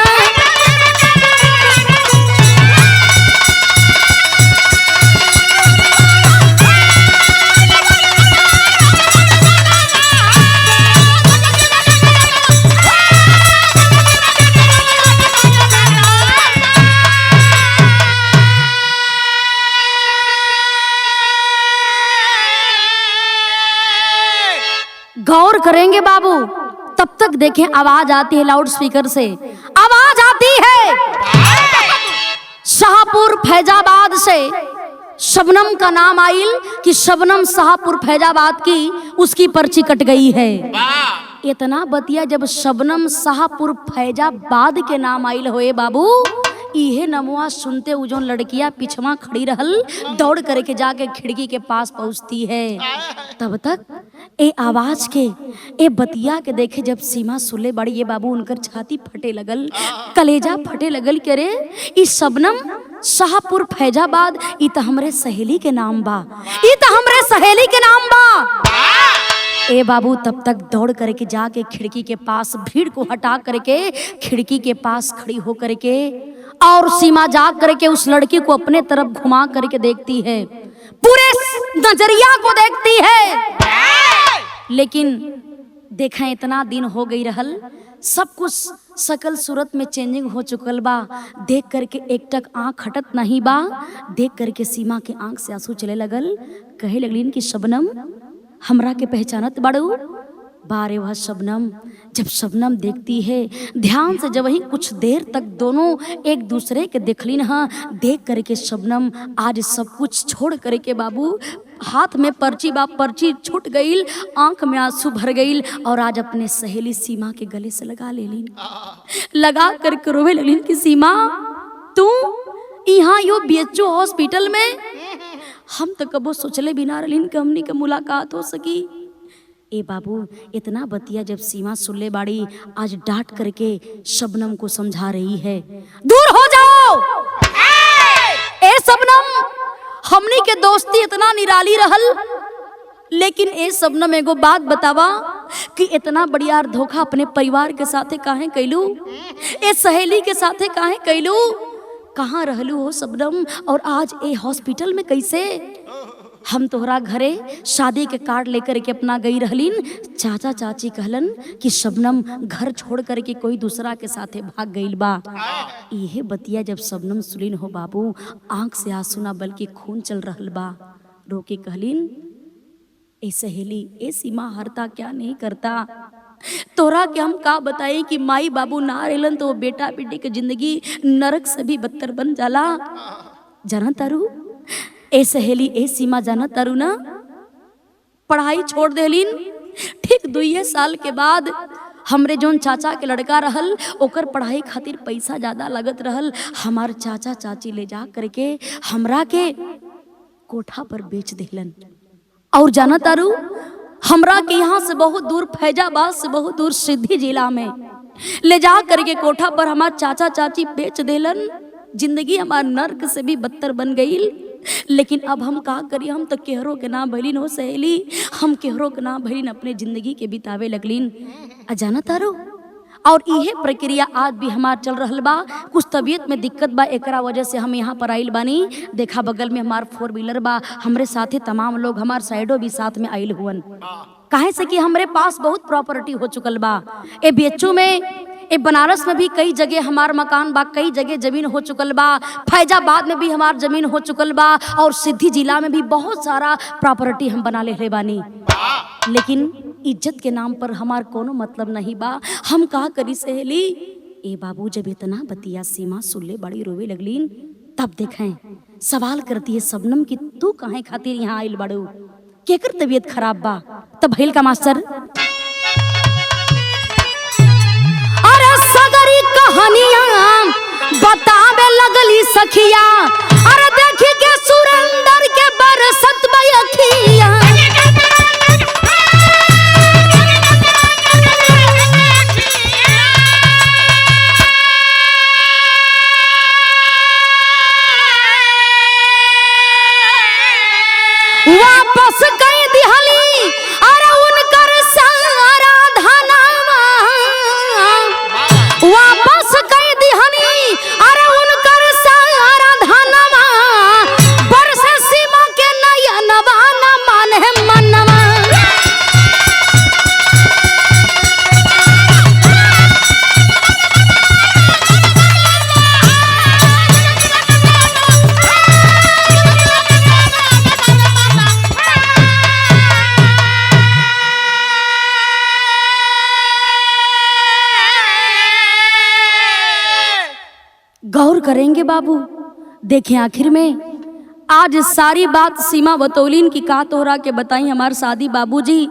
गौर करेंगे बाबू, तब तक देखें आवाज आती है लाउड स्पीकर से, आवाज आती है शाहपुर फैजाबाद से। शबनम का नाम आइल कि शबनम शाहपुर फैजाबाद की, उसकी पर्ची कट गई है। इतना बतिया जब शबनम शाहपुर फैजाबाद के नाम आइल होए बाबू, इहे नमुआ सुनते वो जो लड़कियां पिछवा खड़ी रहल, दौड़ करके जाके खिड़की के पास पहुंचती है। तब तक ए आवाज के, ए बतिया के देखे जब सीमा सुले बड़ी, ये बाबू उनकर छाती फटे लगल, कलेजा फटे लगल। के रे ई शबनम शाहपुर फैजाबाद, ई तो हमरे सहेली के नाम बा, ई तो हमरे सहेली के नाम बा। ए बाबू तब तक दौड़ करके जाके खिड़की के पास, भीड़ को हटा करके खिड़की के पास खड़ी हो करके, और सीमा जा करके उस लड़की को अपने तरफ घुमा करके देखती है, पूरे नजरिया को देखती है। लेकिन देखा इतना दिन हो गई रहल, सब कुछ सकल सूरत में चेंजिंग हो चुकल बा। देख करके एक टक आंख हटत नहीं बा। देख करके सीमा के आंख से आंसू चले लगल। कहे लगलिन कि शबनम हमरा के पहचानत बाड़ू। बारे वह शबनम, जब शबनम देखती है ध्यान से, जब वही कुछ देर तक दोनों एक दूसरे के देखलिन हाँ, देख करके शबनम आज सब कुछ छोड़ करके बाबू, हाथ में पर्ची बा, पर्ची छूट गईल, आंख में आंसू भर गईल, और आज अपने सहेली सीमा के गले से लगा लेलिन, लगा करके रोवे लगलिन कि सीमा तू यहाँ यो बीएचओ हॉस्पिटल में, हम तो कबो सोचले बिना रलिन कि हमनी के मुलाकात हो सकी। ए बाबू इतना बतिया जब सीमा सुनले बाड़ी, आज डांट करके शबनम को समझा रही है, दूर हो जाओ। ए शबनम, हमनी के दोस्ती इतना निराली रहल, लेकिन ए शबनम एगो बात बतावा कि इतना बढ़िया धोखा अपने परिवार के साथे काहे कैलू, ए सहेली के साथे काहे कैलू, कहाँ रहलू हो शबनम, और आज ए हॉस्पिटल में कैसे। हम तोहरा घरे शादी के कार्ड लेकर के अपना गई रहलीन, चाचा चाची कहलन कि शबनम घर छोड़ करके कोई दूसरा के साथे भाग गईल बा। यह बतिया जब शबनम सुलिन हो बाबू, आंख से आंसू ना बल्कि खून चल रहल बा। रोके कहलीन, ए सहेली, ए सीमा हरता क्या नहीं करता, तोरा के हम का बताई कि माई बाबू ना रहलन तो बेटा बेटी के जिंदगी नरक से भी बदतर बन जाला। जाना तारू ए सहेली, ए सीमा, जाना तारू ना, पढ़ाई छोड़ देलिन। ठीक 2 साल के बाद हमरे जोन चाचा के लड़का रहल, ओकर पढ़ाई खातिर पैसा ज्यादा लगत रहल। हमार चाचा चाची ले जा करके हमरा के कोठा पर बेच देलन। और जाना तारू, हमरा के यहाँ से बहुत दूर, फैजाबाद से बहुत दूर सिद्धि जिला में ले जा करके कोठा पर हमार चाचा चाची बेच देलन। जिंदगी हमार नर्क से भी बदतर बन गई। लेकिन अब हम का करिए, हम तो केहरो के ना भैलिन हो सहेली, हम केहरो के ना भैलिन, अपने जिंदगी के बितावे लगलिन। अजाना तारो, और इहे प्रक्रिया आज भी हमार चल रहल बा। कुछ तबीयत में दिक्कत बा, एकरा वजह से हम यहाँ पर आइल बानी। देखा बगल में हमार 4 व्हीलर बा, हमरे साथे तमाम लोग, हमार साइडो भी साथ में आइल हुवन। काहे से कि हमरे पास बहुत प्रॉपर्टी हो चुकल बा। ए बीएचयू में ए बनारस में भी कई जगह हमार मकान बा, कई जगह जमीन हो चुकल बा, फैजाबाद में भी हमार जमीन हो चुकल बा, और सिद्धि जिला में भी बहुत सारा प्रॉपर्टी हम बना ले बानी। लेकिन इज्जत के नाम पर हमार कोनो मतलब नहीं बा। हम का करी सहेली? ए बाबू जब इतना बतिया सीमा सुनले बड़ी रोवे लगलीन, तब देखें सवाल करती है शबनम कि तू काहे खातिर यहाँ आइल बड़ू, केकर तबीयत खराब बा? तब भइल का मास्टर, अरे सगरी कहानियां बतावे लगली सखिया, अरे देखी के सुरेंदर के बरसत बयखिया। वापस कई दिहली अरे उनकर सारा धनवा, वापस कई दिहली अरे उनकर सारा धनवा, बरसे सीमा के नयनवा न माने मनवा। गौर करेंगे बाबू, देखें आखिर में आज सारी बात सीमा बतौलीन की का तोहरा के बताई। हमार शादी बाबूजी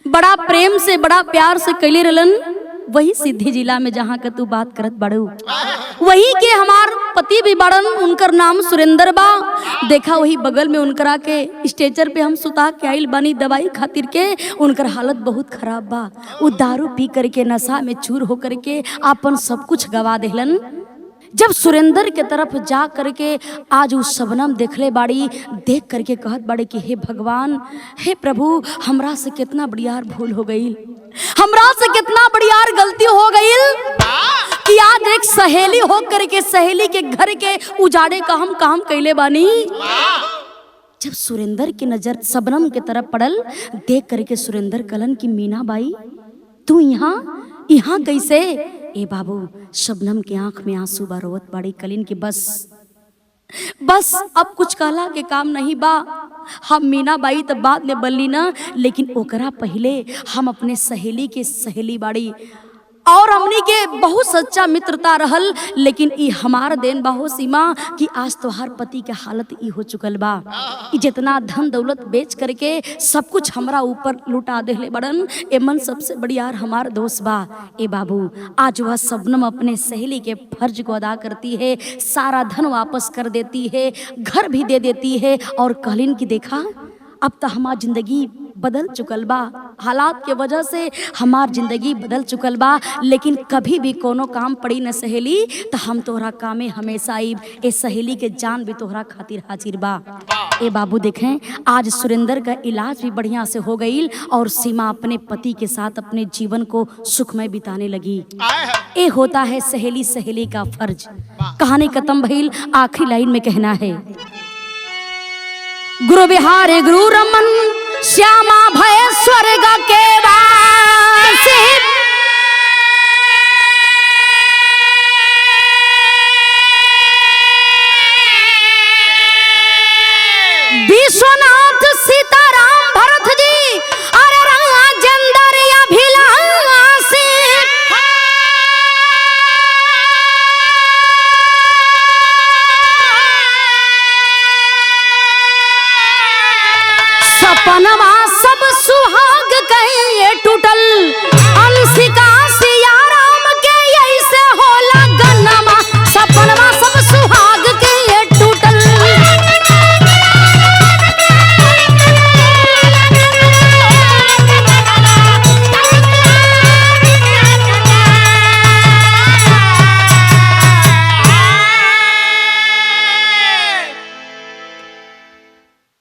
बड़ा प्रेम से बड़ा प्यार से कैले रहलन, वही सिद्धि जिला में जहाँ का तू बात करत बड़ू, वही के हमार पति भी बड़न, उनकर नाम सुरेंदर बा। देखा वही बगल में उनकरा के स्टेचर पे हम सुता के आइल बानी दवाई खातिर के, उनकर हालत बहुत खराब बा। वो दारू पी करके नशा में चूर होकर के आपन सब कुछ गवा देहलन। जब सुरेंदर के तरफ जा करके आज उस शबनम देखले बाड़ी, देख करके कहत बाड़ी कि हे भगवान, हे प्रभु, हमरा से कितना बड़ियार भूल हो गई, हमरा से कितना बड़ियार गलती हो गई कि आज एक सहेली हो करके सहेली के घर के उजाड़े का हम काम कैले बानी। जब सुरेंदर की नजर शबनम के तरफ पड़ल, देख करके सुरेंदर कलन की मीना बाई तू यहाँ कैसे? ए बाबू, शबनम के आंख में आंसू बा, रोवत बाड़ी कलीन की बस अब कुछ कहला के काम नहीं बा। हम मीना बाई तब बाद में बल्ली ना, लेकिन ओकरा पहले हम अपने सहेली के सहेली बाड़ी और हमनी के बहुत सच्चा मित्रता रहल। लेकिन ई हमार देन बाहो सीमा कि आज तोहार पति के हालत ई हो चुकल बा, ई जितना धन दौलत बेच करके सब कुछ हमरा ऊपर लुटा देले बड़न, एमन सबसे बड़ियार हमार दोस्त बा। ए बाबू, आज वह शबनम अपने सहेली के फर्ज को अदा करती है, सारा धन वापस कर देती है, घर भी दे देती है और कहलिन की देखा अब तो हमार जिंदगी बदल चुकल बा, हालात के वजह से हमार जिंदगी बदल चुकल बा। लेकिन कभी भी कोनो काम पड़ी न सहेली तो हम तोहरा कामे हमेशा आइब, ए सहेली के जान भी तोहरा खातिर हाजिर बा। ए बाबू देखें आज सुरेंदर का इलाज भी बढ़िया से हो गई और सीमा अपने पति के साथ अपने जीवन को सुखमय बिताने लगी। ए होता है सहेली सहेली का फर्ज। कहानी खत्म भइल, आखिरी लाइन में कहना है, गुरु बिहारे गुरु रमन श्यामा भय स्वर्ग के वासी, विश्वनाथ सीताराम भरत जी अरे राजेंद्र अभिलाषी, सपनवा सब सुहाग कहे टूटल,